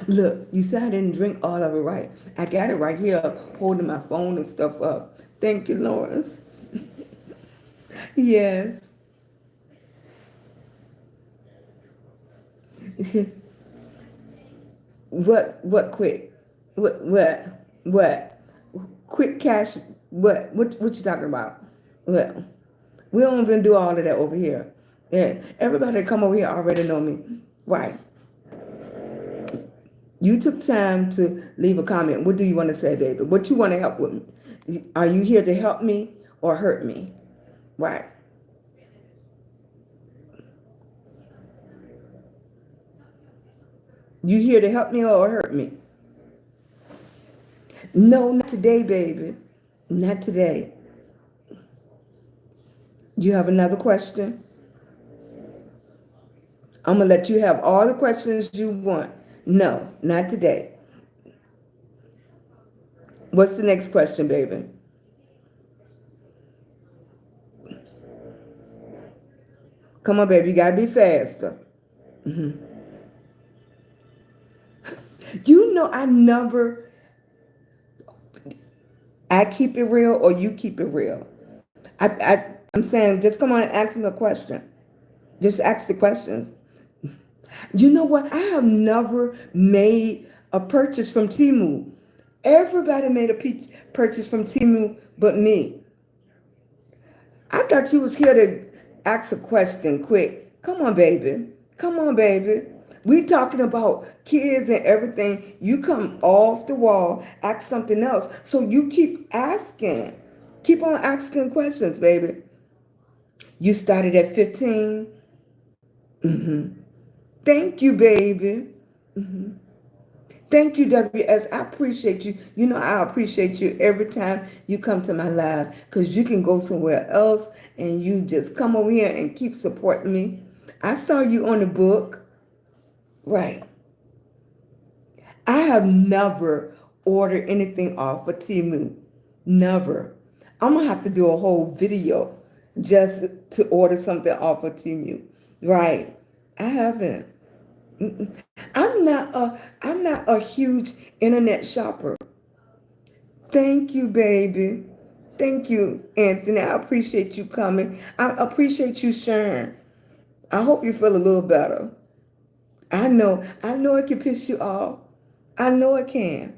Look, you said I didn't drink all of it, right? I got it right here, holding my phone and stuff up. Thank you, Lawrence. Yes. What quick? What? Quick cash, what you talking about? Well, we don't even do all of that over here. Yeah, everybody that come over here already know me. Right. You took time to leave a comment. What do you want to say, baby? What you want to help with me? Are you here to help me or hurt me? Right. You here to help me or hurt me? No, not today, baby. Not today. You have another question? I'm going to let you have all the questions you want. No, not today. What's the next question, baby? Come on, baby. You got to be faster. You know, I keep it real or you keep it real. I'm saying just come on and ask me a question. Just ask the questions. You know what? I have never made a purchase from Temu. Everybody made a purchase from Temu but me. I thought you was here to ask a question quick. Come on, baby. Come on, baby. We talking about kids and everything. You come off the wall, ask something else. So you keep asking. Keep on asking questions, baby. You started at 15. Thank you, baby. Thank you, WS. I appreciate you. You know, I appreciate you every time you come to my live because you can go somewhere else and you just come over here and keep supporting me. I saw you on the book. Right. I have never ordered anything off of Temu. Never. I'm going to have to do a whole video just to order something off of Temu. Right. I haven't. I'm not a huge internet shopper. Thank you, baby. Thank you, Anthony. I appreciate you coming. I appreciate you sharing. I hope you feel a little better. I know it can piss you off. I know it can.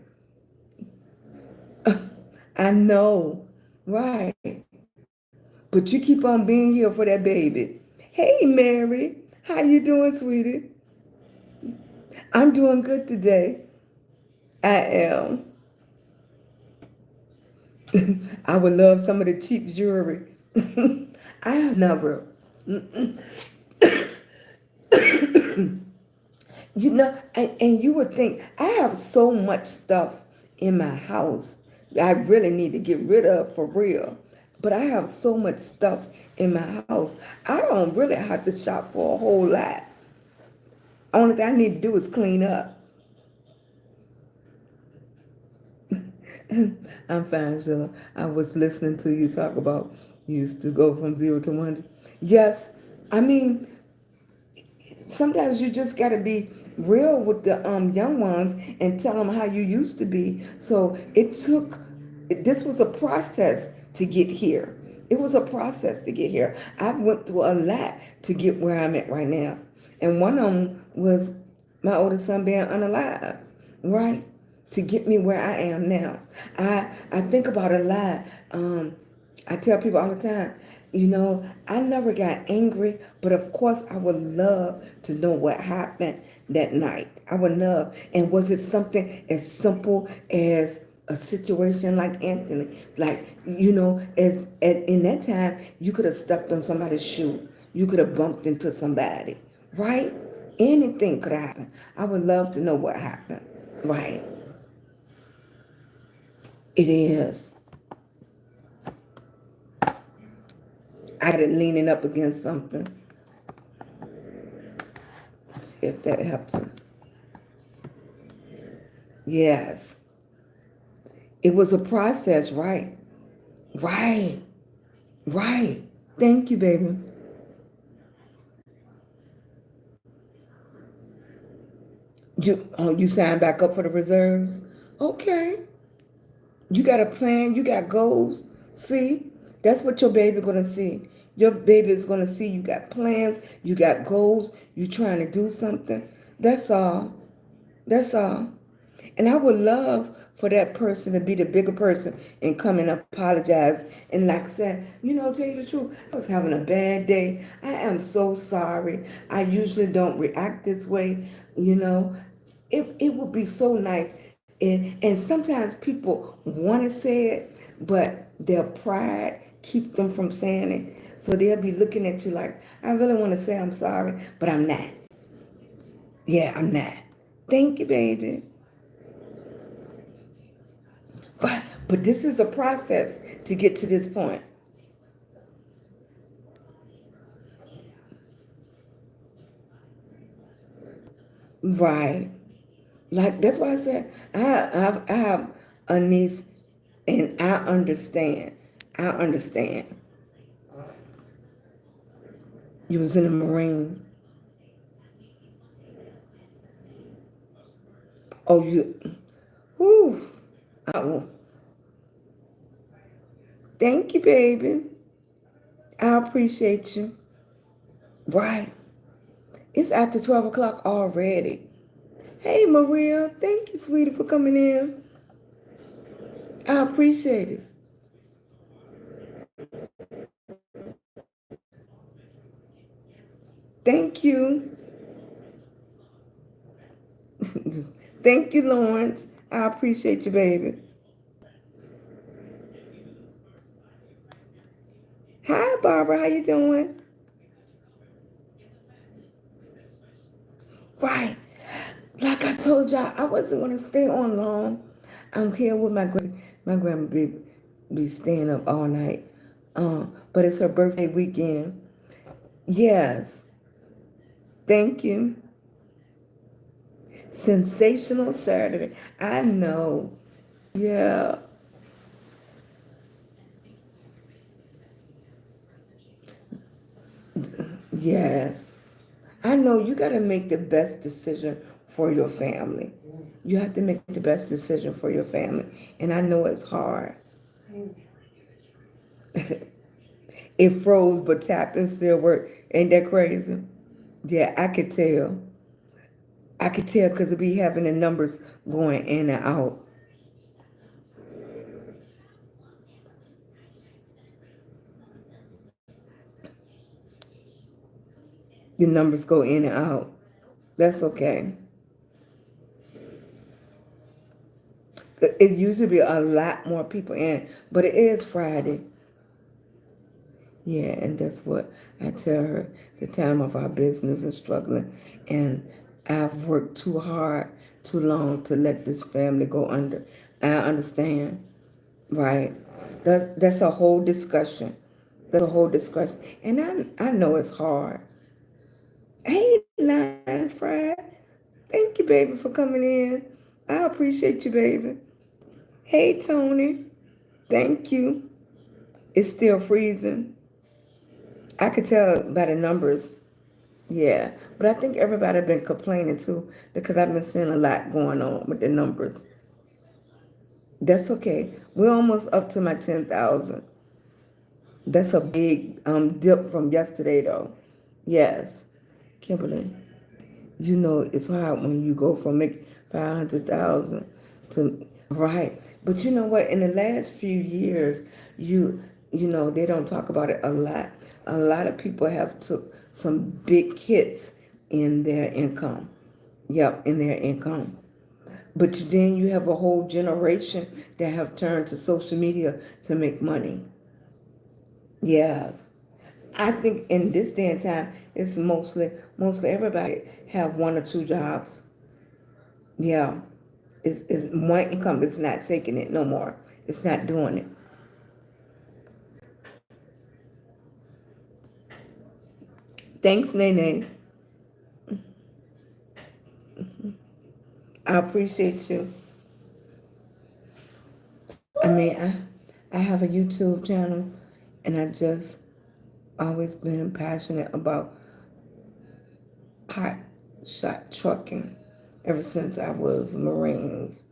I know. Right. But you keep on being here for that baby. Hey, Mary. How you doing, sweetie? I'm doing good today. I am. I would love some of the cheap jewelry. I have never. You know, and you would think, I have so much stuff in my house I really need to get rid of for real. But I have so much stuff in my house. I don't really have to shop for a whole lot. Only thing I need to do is clean up. I'm fine, Sheila. I was listening to you talk about you used to go from 0 to 100. Yes, I mean, sometimes you just got to be real with the young ones and tell them how you used to be. So this was a process to get here. It was a process to get here. I went through a lot to get where I'm at right now. And one of them was my oldest son being unalive, right? To get me where I am now. I think about a lot. I tell people all the time, you know, I never got angry, but of course I would love to know what happened that night. I would love. And was it something as simple as a situation like Anthony? Like, you know, in that time, you could have stepped on somebody's shoe. You could have bumped into somebody, right? Anything could have happened. I would love to know what happened, right? It is. I had it leaning up against something. Let's see if that helps him. Yes. It was a process, right? Right. Right. Thank you, baby. You signed back up for the reserves? Okay. You got a plan, you got goals. See? That's what your baby gonna see. Your baby is gonna see you got plans, you got goals, you trying to do something. That's all. That's all. And I would love for that person to be the bigger person and come and apologize. And like I said, you know, tell you the truth, I was having a bad day. I am so sorry. I usually don't react this way, you know. It would be so nice. And sometimes people want to say it, but their pride keep them from saying it. So they'll be looking at you like, I really want to say I'm sorry, but I'm not. Yeah, I'm not. Thank you, baby. But this is a process to get to this point. Right. Like, that's why I said I have a niece, and I understand. I understand. You was in the Marines. Oh, you. Whew. Oh, thank you, baby. I appreciate you. Right. It's after 12 o'clock already. Hey, Maria. Thank you, sweetie, for coming in. I appreciate it. Thank you. Thank you, Lawrence. I appreciate you, baby. Hi, Barbara. How you doing? Right. Like I told y'all, I wasn't going to stay on long. I'm here with my grandma be staying up all night. But it's her birthday weekend. Yes. Thank you. Sensational Saturday. I know. Yeah. Yes. I know you got to make the best decision for your family. You have to make the best decision for your family. And I know it's hard. It froze, but tapping still work. Ain't that crazy? Yeah, I could tell. I could tell because it be having the numbers going in and out. The numbers go in and out. That's okay. It usually be a lot more people in, but it is Friday. Yeah, and that's what I tell her. The time of our business is struggling, and I've worked too hard, too long to let this family go under. I understand, right? That's a whole discussion. That's a whole discussion, and I know it's hard. Hey, Lions Pride. Thank you, baby, for coming in. I appreciate you, baby. Hey, Tony. Thank you. It's still freezing. I could tell by the numbers. Yeah, but I think everybody been complaining too because I've been seeing a lot going on with the numbers. That's okay. We're almost up to my 10,000. That's a big dip from yesterday, though. Yes, Kimberly. You know it's hard when you go from making 500,000 to right. But you know what? In the last few years, you know they don't talk about it a lot. A lot of people have took some big hits in their income. Yep, in their income. But then you have a whole generation that have turned to social media to make money. Yes. I think in this day and time, it's mostly everybody have one or two jobs. Yeah, it's one income. It's not taking it no more. It's not doing it. Thanks, Nene. I appreciate you. I mean, I have a YouTube channel, and I just always been passionate about hot shot trucking ever since I was Marines.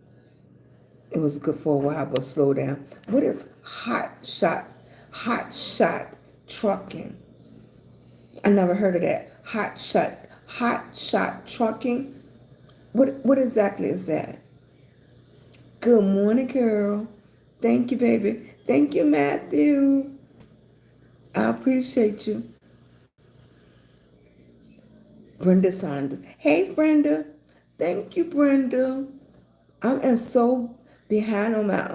It was good for a while, but slow down. What is hot shot trucking? I never heard of that. Hot shot trucking. What exactly is that? Good morning, Carol. Thank you, baby. Thank you, Matthew. I appreciate you. Brenda Saunders. Hey, Brenda. Thank you, Brenda. I am so behind on my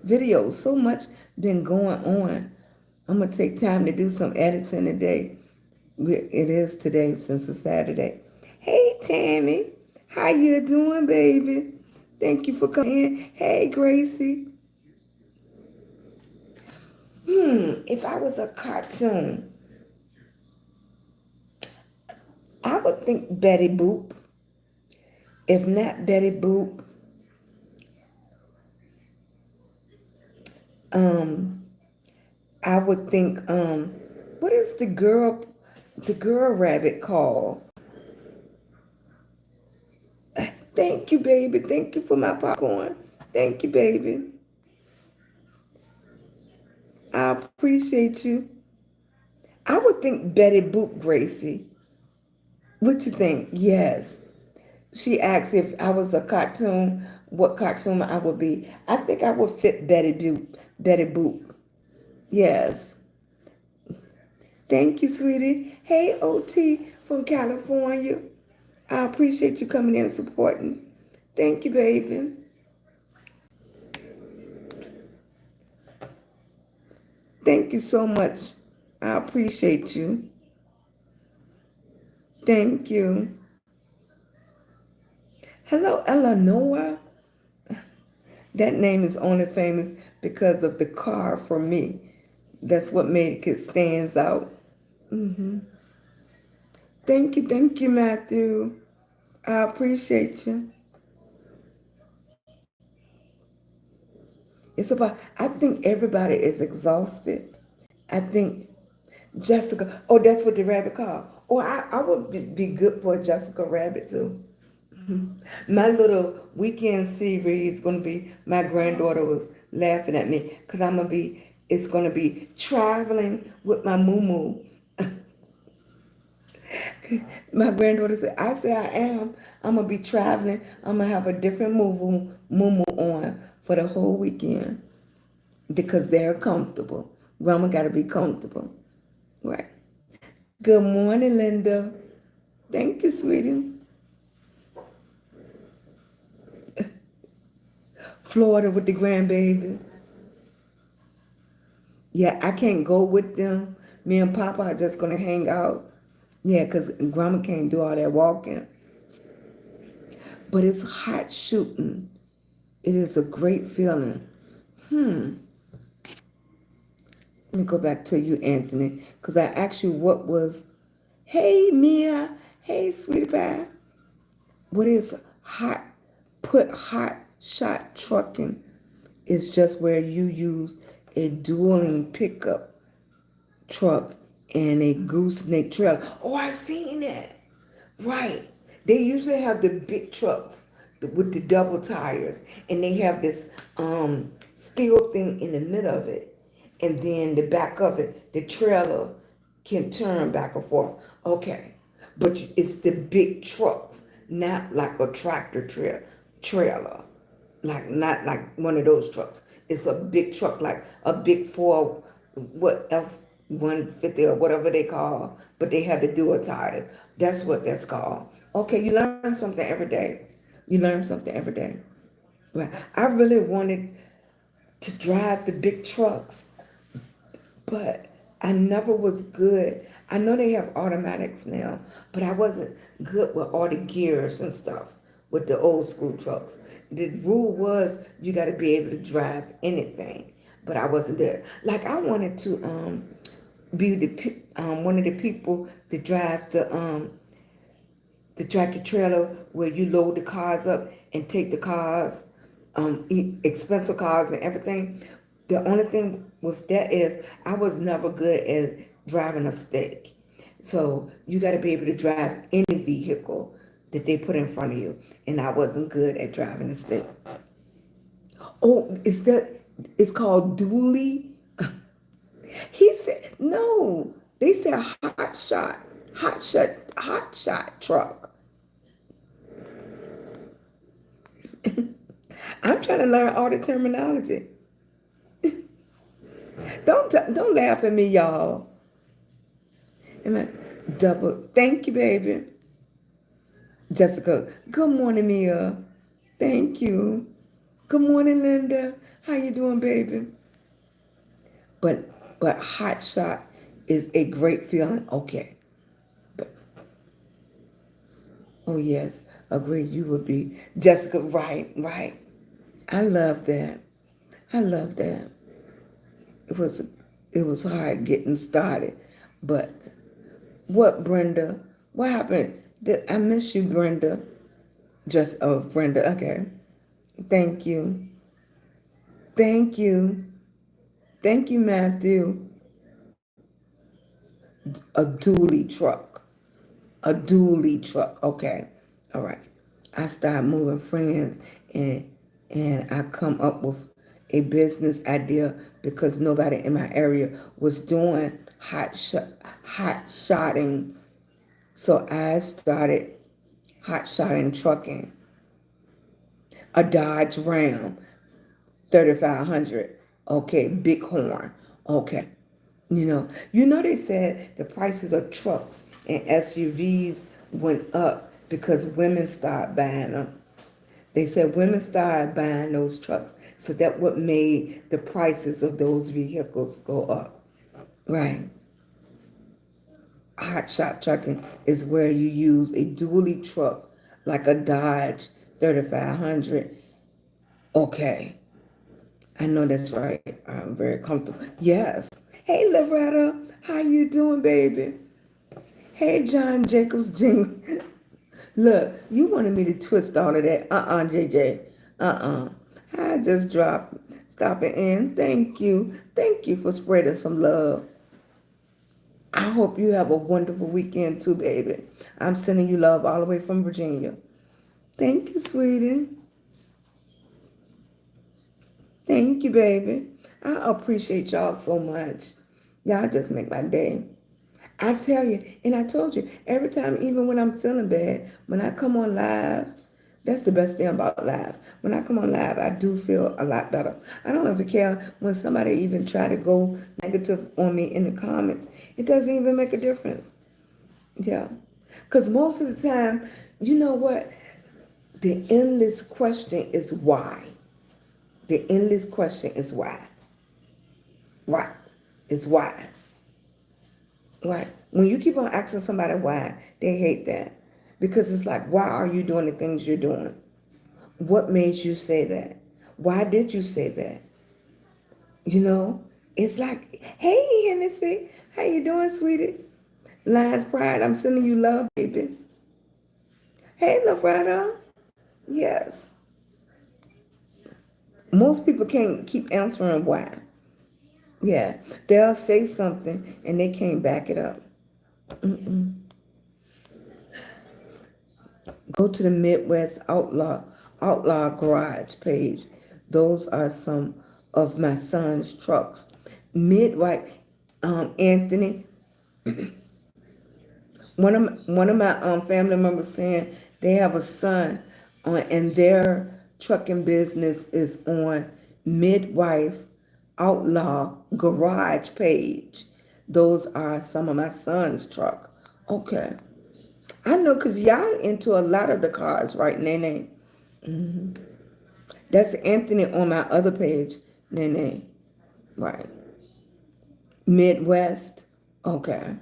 videos. So much been going on. I'm gonna take time to do some editing today. It is today since it's Saturday. Hey, Tammy. How you doing, baby? Thank you for coming in. Hey, Gracie. If I was a cartoon, I would think Betty Boop. If not Betty Boop, I would think, what is the girl rabbit called? Thank you, baby. Thank you for my popcorn. Thank you, baby. I appreciate you. I would think Betty Boop, Gracie. What you think? Yes. She asked if I was a cartoon, what cartoon I would be. I think I would fit Betty Boop. Betty Boop. Yes. Thank you, sweetie. Hey, OT from California. I appreciate you coming in and supporting. Thank you, baby. Thank you so much. I appreciate you. Thank you. Hello, Eleanor. That name is only famous because of the car for me. That's what made it stands out. Thank you, Matthew. I appreciate you. It's about, I think everybody is exhausted. I think Jessica, oh, that's what the rabbit called. Oh, I would be good for a Jessica Rabbit too. My little weekend series is going to be, my granddaughter was laughing at me because it's going to be traveling with my moo. My granddaughter said, I say I am. I'm going to be traveling. I'm going to have a different moo on for the whole weekend because they're comfortable. Grandma got to be comfortable. Right. Good morning, Linda. Thank you, sweetie. Florida with the grandbaby. Yeah, I can't go with them. Me and Papa are just going to hang out. Yeah, because Grandma can't do all that walking. But it's hot shooting. It is a great feeling. Let me go back to you, Anthony, because I asked you what was, hey, Mia, hey, sweetie pie. What is hot shot trucking? Is just where you use a dueling pickup truck and a gooseneck trailer. Oh, I've seen that. Right. They usually have the big trucks with the double tires, and they have this steel thing in the middle of it, and then the back of it, the trailer can turn back and forth. Okay, but it's the big trucks, not like a tractor trailer, like not like one of those trucks. It's a big truck, like a big four, what F-150 or whatever they call, but they have the dual tires. That's what that's called. Okay, you learn something every day. You learn something every day. Right. I really wanted to drive the big trucks, but I never was good. I know they have automatics now, but I wasn't good with all the gears and stuff with the old school trucks. The rule was you got to be able to drive anything, but I wasn't there. Like I wanted to be one of the people to drive the tractor trailer where you load the cars up and take the cars, expensive cars and everything. The only thing with that is I was never good at driving a stick. So you got to be able to drive any vehicle that they put in front of you. And I wasn't good at driving a stick. Oh, it's called dually? He said, no, they said hot shot truck. I'm trying to learn all the terminology. Don't laugh at me, y'all. Am I double? Thank you, baby. Jessica. Good morning, Mia. Thank you. Good morning, Linda. How you doing, baby? But hot shot is a great feeling. Okay. But oh yes, agree. You would be Jessica. Right, right. I love that. I love that. It was it was hard getting started, but what, Brenda? What happened? I miss you, Brenda. Just, oh, Brenda, okay. Thank you. Thank you. Thank you, Matthew. A dually truck. A dually truck. Okay. All right. I start moving friends and I come up with a business idea because nobody in my area was doing hot shotting. So I started hot shotting trucking. A Dodge Ram 3500. Okay, Bighorn. Okay. They said the prices of trucks and SUVs went up because women started buying them. They said women started buying those trucks, so that what made the prices of those vehicles go up. Right. Hot shot trucking is where you use a dually truck like a Dodge 3500. Okay. I know that's right. I'm very comfortable. Yes. Hey, Loretta. How you doing, baby? Hey, John Jacobs Jr. Look, you wanted me to twist all of that. JJ. I just dropped, stopping in. Thank you. Thank you for spreading some love. I hope you have a wonderful weekend too, baby. I'm sending you love all the way from Virginia. Thank you, sweetie. Thank you, baby. I appreciate y'all so much. Y'all just make my day. I tell you, and I told you, every time, even when I'm feeling bad, when I come on live, that's the best thing about live. When I come on live, I do feel a lot better. I don't ever care when somebody even try to go negative on me in the comments. It doesn't even make a difference. Yeah. Because most of the time, you know what? The endless question is why. The endless question is why. Right. It's why. Right. When you keep on asking somebody why, they hate that. Because it's like, why are you doing the things you're doing? What made you say that? Why did you say that? It's like, hey, Hennessy, how you doing, sweetie? Lions Pride, I'm sending you love, baby. Hey, Loretta. Yes. Most people can't keep answering why. Yeah. They'll say something and they can't back it up. Go to the Midwest Outlaw Garage page. Those are some of my son's trucks. Midwest, Anthony, one of my family members saying they have a son and their trucking business is on Midwife Outlaw Garage page. Those are some of my son's truck. Okay. I know because y'all into a lot of the cars, right, Nene? That's Anthony on my other page, Nene. Right. Midwest. Okay.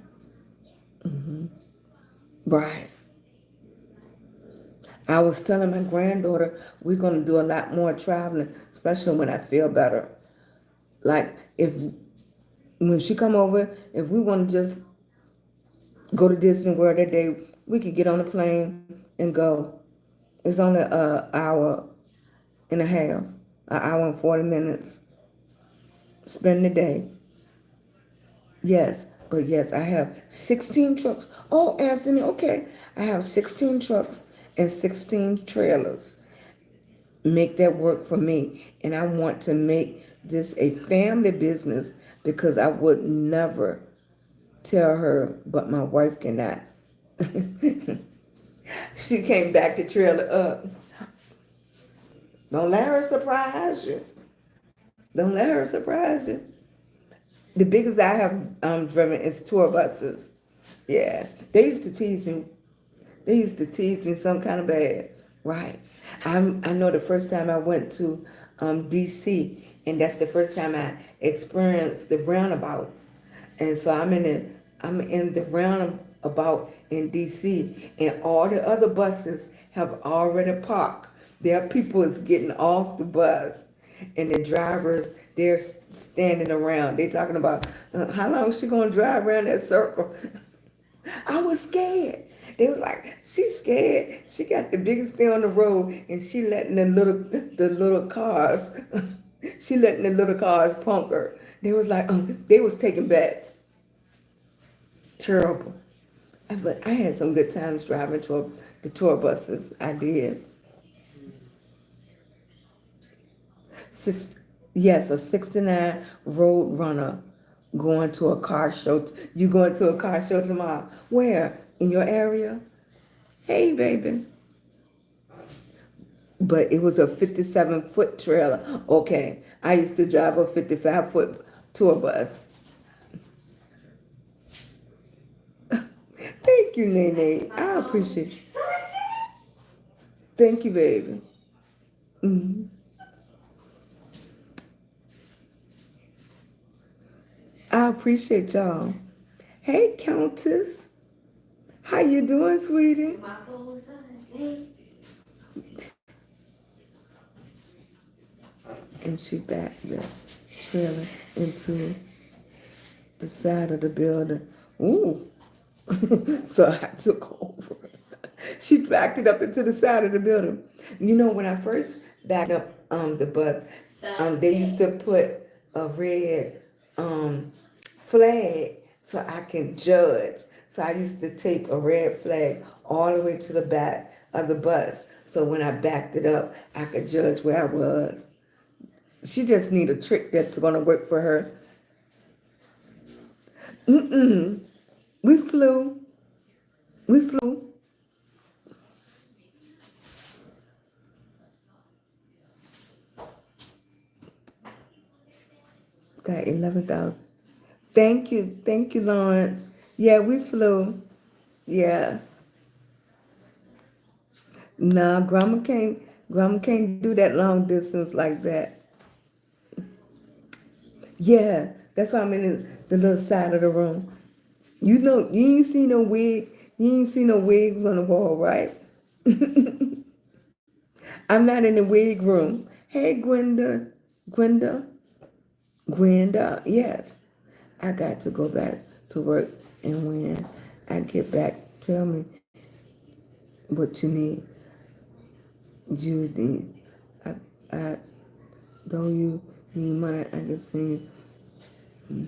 Right. I was telling my granddaughter we're going to do a lot more traveling, especially when I feel better. Like when she come over, if we want to just go to Disney World that day, we could get on a plane and go. It's only an hour and a half, an hour and 40 minutes. Spend the day. Yes, but yes, I have 16 trucks. Oh, Anthony, okay. I have 16 trucks and 16 trailers. Make that work for me. And I want to make this a family business because I would never tell her, but my wife cannot. She came back to trailer up. Don't let her surprise you. Don't let her surprise you. The biggest I have driven is tour buses. Yeah, they used to tease me. They used to tease me some kind of bad. Right. I know the first time I went to DC, and that's the first time I experienced the roundabouts. And so I'm in the roundabout in DC, and all the other buses have already parked. Their people is getting off the bus, and the drivers they're standing around. They talking about how long is she gonna drive around that circle. I was scared. They was like, she's scared. She got the biggest thing on the road, and she letting the little cars, she letting the little cars punk her. They was like, they was taking bets. Terrible. But I had some good times driving the tour buses. I did. Six, yes, a '69 Road Runner going to a car show. You going to a car show tomorrow? Where? In your area? Hey, baby. But it was a 57-foot trailer. Okay, I used to drive a 55-foot tour bus. Thank you, Nene. I appreciate you. Thank you, baby. Mhm. I appreciate y'all. Hey, Countess. How you doing, sweetie? And she backed the trailer into the side of the building. Ooh. So I took over. She backed it up into the side of the building. You know, when I first backed up the bus, they used to put a red flag so I can judge. So I used to tape a red flag all the way to the back of the bus. So when I backed it up, I could judge where I was. She just need a trick that's gonna work for her. We flew. We flew. Got 11,000. Thank you, Lawrence. Yeah, we flew. Yeah. Nah, Grandma can't do that long distance like that. Yeah, that's why I'm in the little side of the room. You know, you ain't see no wig. You ain't see no wigs on the wall, right? I'm not in the wig room. Hey, Gwenda, yes. I got to go back to work, and when I get back, tell me what you need. You need, I though you need money, I can send you.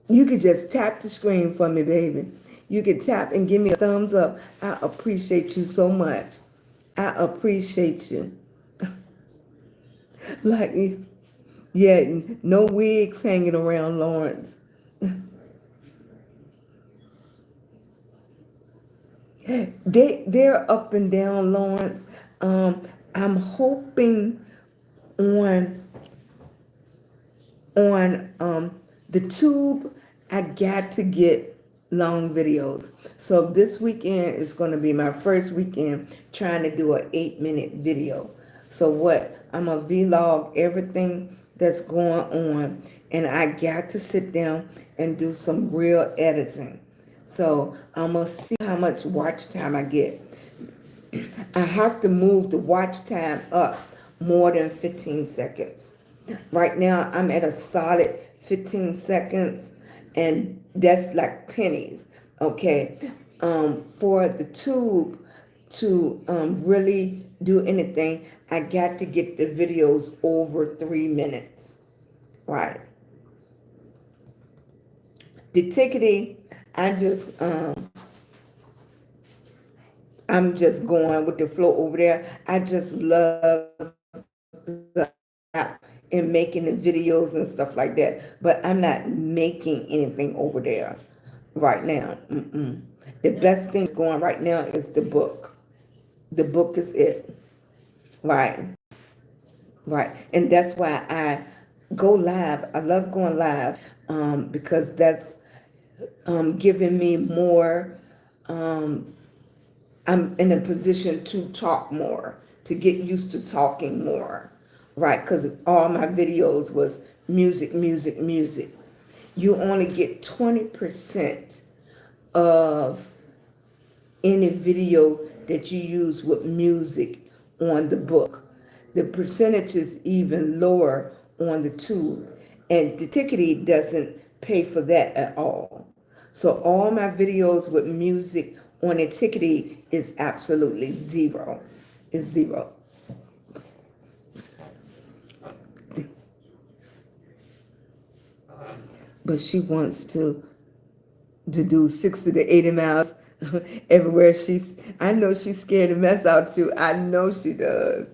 You could just tap the screen for me, baby. You could tap and give me a thumbs up. I appreciate you so much. I appreciate you. Like, yeah, no wigs hanging around Lawrence. They're up and down, Lawrence. I'm hoping on the tube. I got to get long videos. So this weekend is going to be my first weekend trying to do an 8-minute video. So what? I'm gonna vlog everything that's going on, and I got to sit down and do some real editing. So I'm gonna see how much watch time I get. I have to move the watch time up more than 15 seconds. Right now, I'm at a solid 15 seconds, and that's like pennies, okay? For the tube to really do anything, I got to get the videos over 3 minutes, right? The ticketing, I'm just going with the flow over there. I just love the app and making the videos and stuff like that. But I'm not making anything over there right now. The best thing going right now is the book. The book is it. Right. Right. And that's why I go live. I love going live because that's giving me more. I'm in a position to talk more, to get used to talking more, right? Because all my videos was music, music, music. You only get 20% of any video that you use with music on the book. The percentage is even lower on the tube, and the ticketing doesn't pay for that at all. So all my videos with music on the tickety is absolutely zero. It's zero. But she wants to do 60 to 80 miles everywhere. I know she's scared to mess out you. I know she does.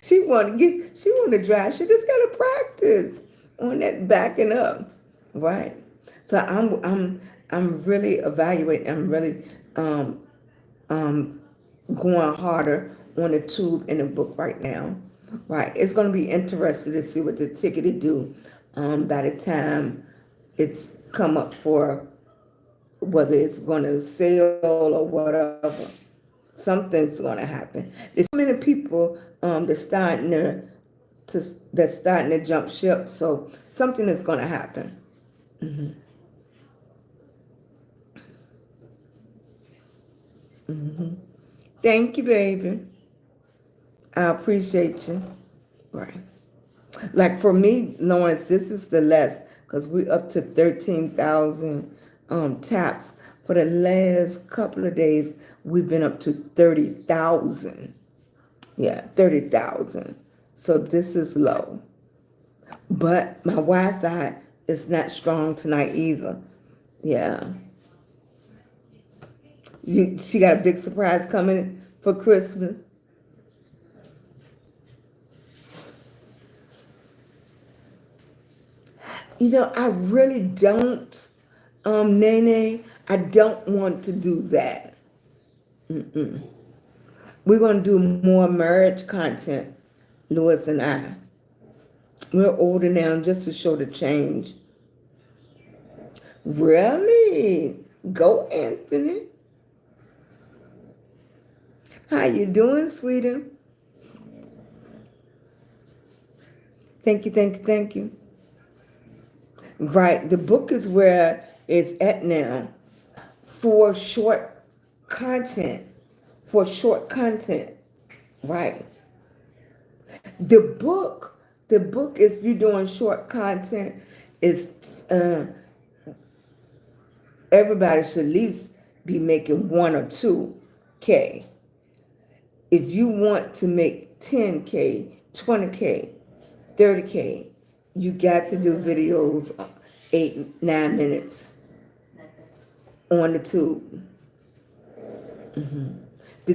She want to drive. She just got to practice on that backing up. Right. So I'm really evaluating. I'm really going harder on the tube in the book right now. Right. It's going to be interesting to see what the ticket do by the time it's come up for whether it's going to sell or whatever. Something's going to happen. There's so many people that's starting to jump ship. So something is going to happen. Mm-hmm. Mm-hmm. Thank you, baby. I appreciate you. Right. Like for me, Lawrence, this is the less because we're up to 13,000 taps. For the last couple of days, we've been up to 30,000. Yeah, 30,000. So this is low. But my Wi-Fi is not strong tonight either. Yeah. She got a big surprise coming for Christmas. I really don't, Nene, I don't want to do that. We're going to do more marriage content, Louis and I. We're older now just to show the change. Really? Go, Anthony. How you doing, sweetie? Thank you, thank you, thank you. Right, the book is where it's at now for short content. For short content, right? The book, if you're doing short content, is everybody should at least be making 1 or 2K. If you want to make 10K, 20K, 30K, you got to do videos 8, 9 minutes on the tube. The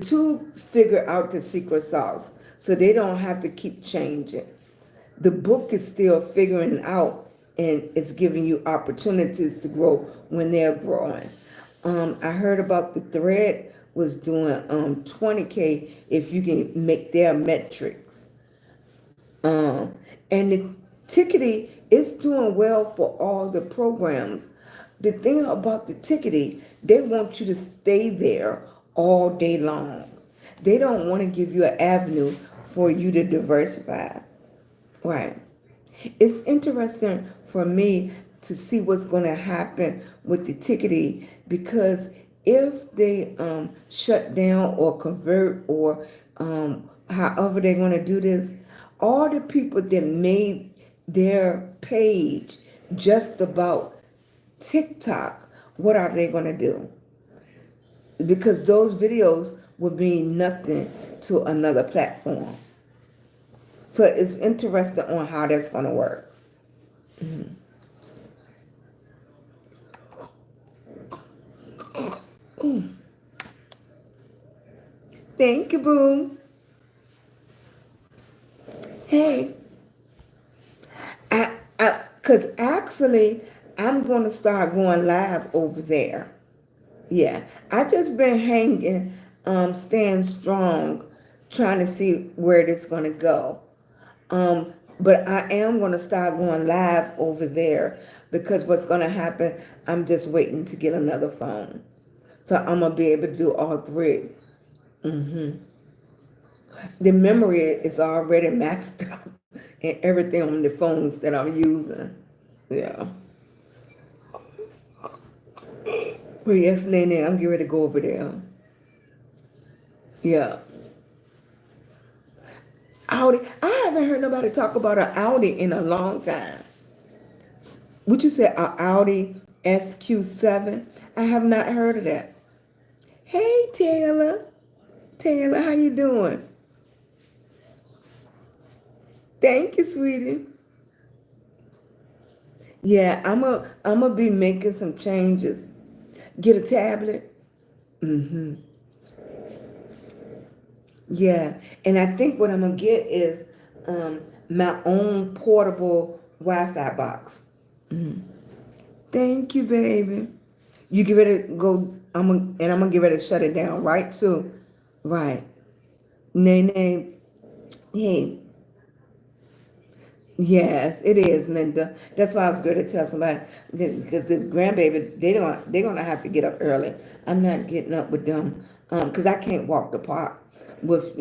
tube figure out the secret sauce, so they don't have to keep changing. The book is still figuring out, and it's giving you opportunities to grow when they're growing. I heard about the thread was doing 20K if you can make their metrics. And the Tickety is doing well for all the programs. The thing about the Tickety, they want you to stay there all day long. They don't want to give you an avenue for you to diversify. Right. It's interesting for me to see what's going to happen with the Tickety, because if they shut down or convert or however they're going to do this, all the people that made their page just about TikTok, what are they going to do? Because those videos would mean nothing to another platform. So it's interesting on how that's going to work. Mm-hmm. Thank you, boo. Hey, because actually, I'm going to start going live over there. Yeah, I just been hanging, staying strong, trying to see where this going to go. But I am going to start going live over there, because what's going to happen, I'm just waiting to get another phone. So I'm going to be able to do all 3. The memory is already maxed out and everything on the phones that I'm using. Yeah. But yes, Nene, I'm getting ready to go over there. Yeah. Audi. I haven't heard nobody talk about an Audi in a long time. Would you say an Audi SQ7? I have not heard of that. Hey, Taylor. Taylor, how you doing? Thank you, sweetie. Yeah, I'm a be making some changes. Get a tablet. Mm-hmm. Yeah, and I think what I'm gonna get is my own portable Wi-Fi box. Thank you, baby. You get ready to go. I'm gonna get ready to shut it down, right? Too, right. Nene, hey, yes, it is, Linda. That's why I was going to tell somebody because the grandbaby they're gonna have to get up early. I'm not getting up with them because I can't walk the park with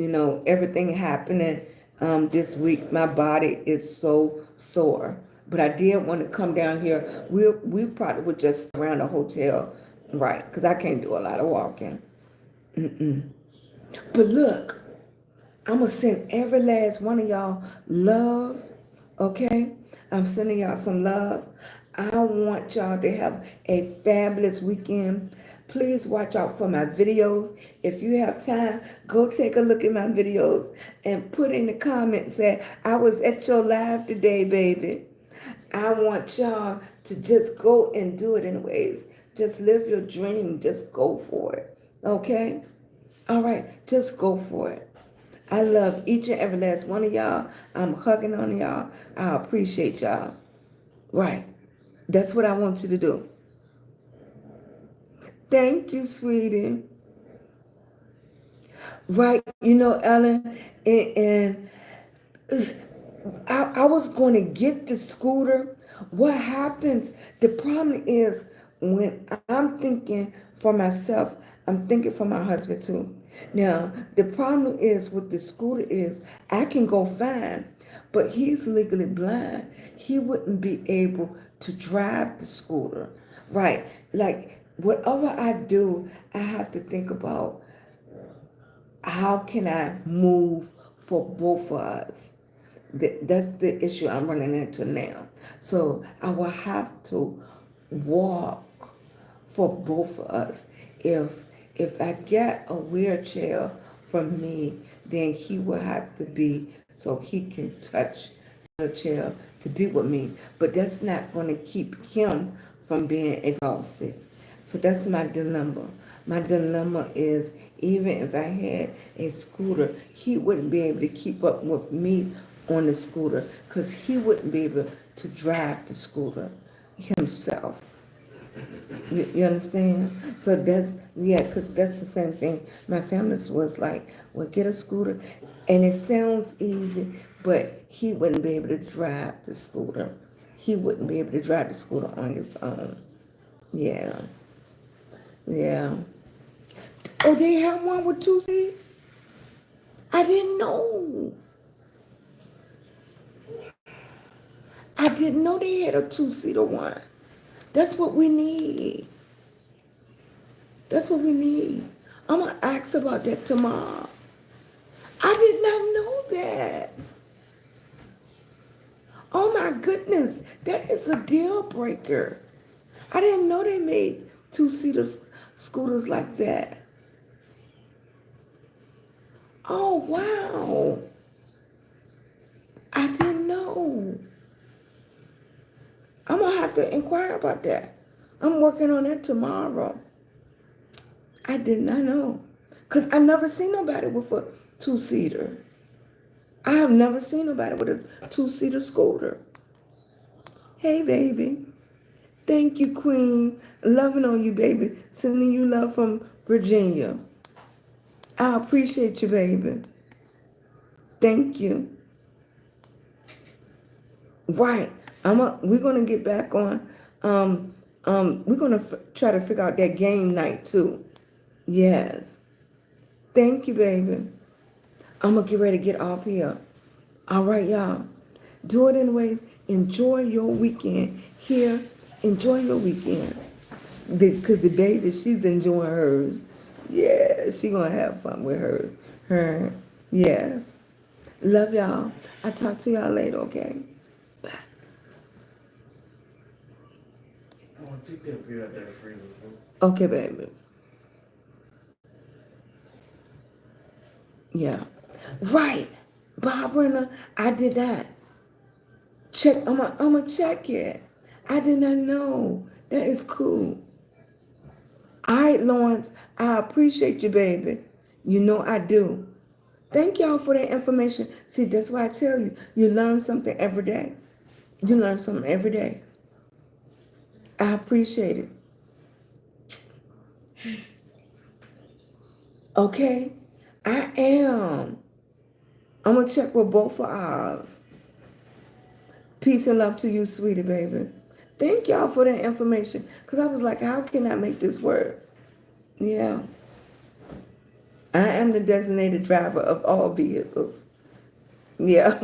everything happening this week. My body is so sore, but I did want to come down here. We probably would just around the hotel, right? Because I can't do a lot of walking. But look. I'm going to send every last one of y'all love, okay? I'm sending y'all some love. I want y'all to have a fabulous weekend. Please watch out for my videos. If you have time, go take a look at my videos and put in the comments, say, I was at your live today, baby. I want y'all to just go and do it anyways. Just live your dream. Just go for it, okay? All right, just go for it. I love each and every last one of y'all. I'm hugging on y'all. I appreciate y'all. Right. That's what I want you to do. Thank you, sweetie. Right. Ellen, and I was going to get the scooter. What happens? The problem is when I'm thinking for myself, I'm thinking for my husband too. Now, the problem is with the scooter is I can go fine, but he's legally blind. He wouldn't be able to drive the scooter. Right. Like whatever I do, I have to think about how can I move for both of us. That's the issue I'm running into now. So I will have to walk for both of us. If I get a wheelchair from me, then he will have to be so he can touch the chair to be with me. But that's not going to keep him from being exhausted. So that's my dilemma. My dilemma is even if I had a scooter, he wouldn't be able to keep up with me on the scooter because he wouldn't be able to drive the scooter himself. You understand? So because that's the same thing. My family was like, well, get a scooter. And it sounds easy, but he wouldn't be able to drive the scooter. He wouldn't be able to drive the scooter on his own. Yeah. Yeah. Oh, they have one with 2 seats? I didn't know. I didn't know they had a 2-seater one. That's what we need. That's what we need. I'm going to ask about that tomorrow. I did not know that. Oh my goodness, that is a deal breaker. I didn't know they made 2-seater scooters like that. Oh wow. I didn't know. I'm going to have to inquire about that. I'm working on that tomorrow. I did not know. Because I've never seen nobody with a 2-seater. I have never seen nobody with a 2-seater scooter. Hey, baby. Thank you, Queen. Loving on you, baby. Sending you love from Virginia. I appreciate you, baby. Thank you. Right. We're gonna get back on. We're gonna try to figure out that game night too. Yes. Thank you, baby. I'm gonna get ready to get off here. All right, y'all. Do it anyways. Enjoy your weekend here. Enjoy your weekend. Because the baby, she's enjoying hers. Yeah, she gonna have fun with hers. Her. Yeah. Love y'all. I'll talk to y'all later, okay? Bye. I want to take that beer out there free with Okay, baby. Yeah. Right. Barbara, I did that. Check. I'm gonna check it. I did not know. That is cool. All right, Lawrence. I appreciate you, baby. You know I do. Thank y'all for that information. See, that's why I tell you, you learn something every day. You learn something every day. I appreciate it. Okay? I am. I'm gonna check with both of ours. Peace and love to you, sweetie baby. Thank y'all for that information. Cause I was like, how can I make this work? Yeah. I am the designated driver of all vehicles. Yeah.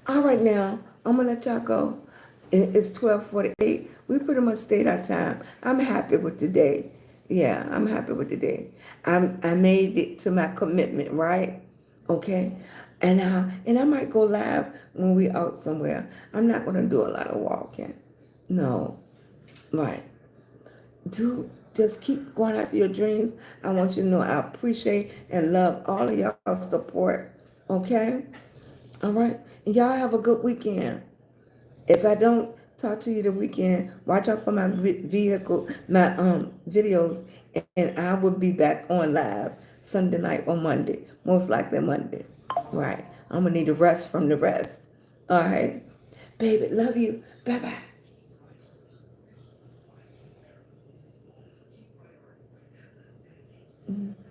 All right now, I'm gonna let y'all go. It's 12:48. We pretty much stayed our time. I'm happy with today. Yeah, I'm happy with today. I made it to my commitment, right? Okay. And I might go live when we out somewhere. I'm not gonna do a lot of walking. No. Right. Do just keep going after your dreams. I want you to know I appreciate and love all of y'all support. Okay? All right. And y'all have a good weekend. If I don't talk to you the weekend, watch out for my vehicle, my videos, and I will be back on live Sunday night or Monday, most likely Monday. Right. I'm gonna need a rest from the rest. All right. Baby, love you. Bye bye.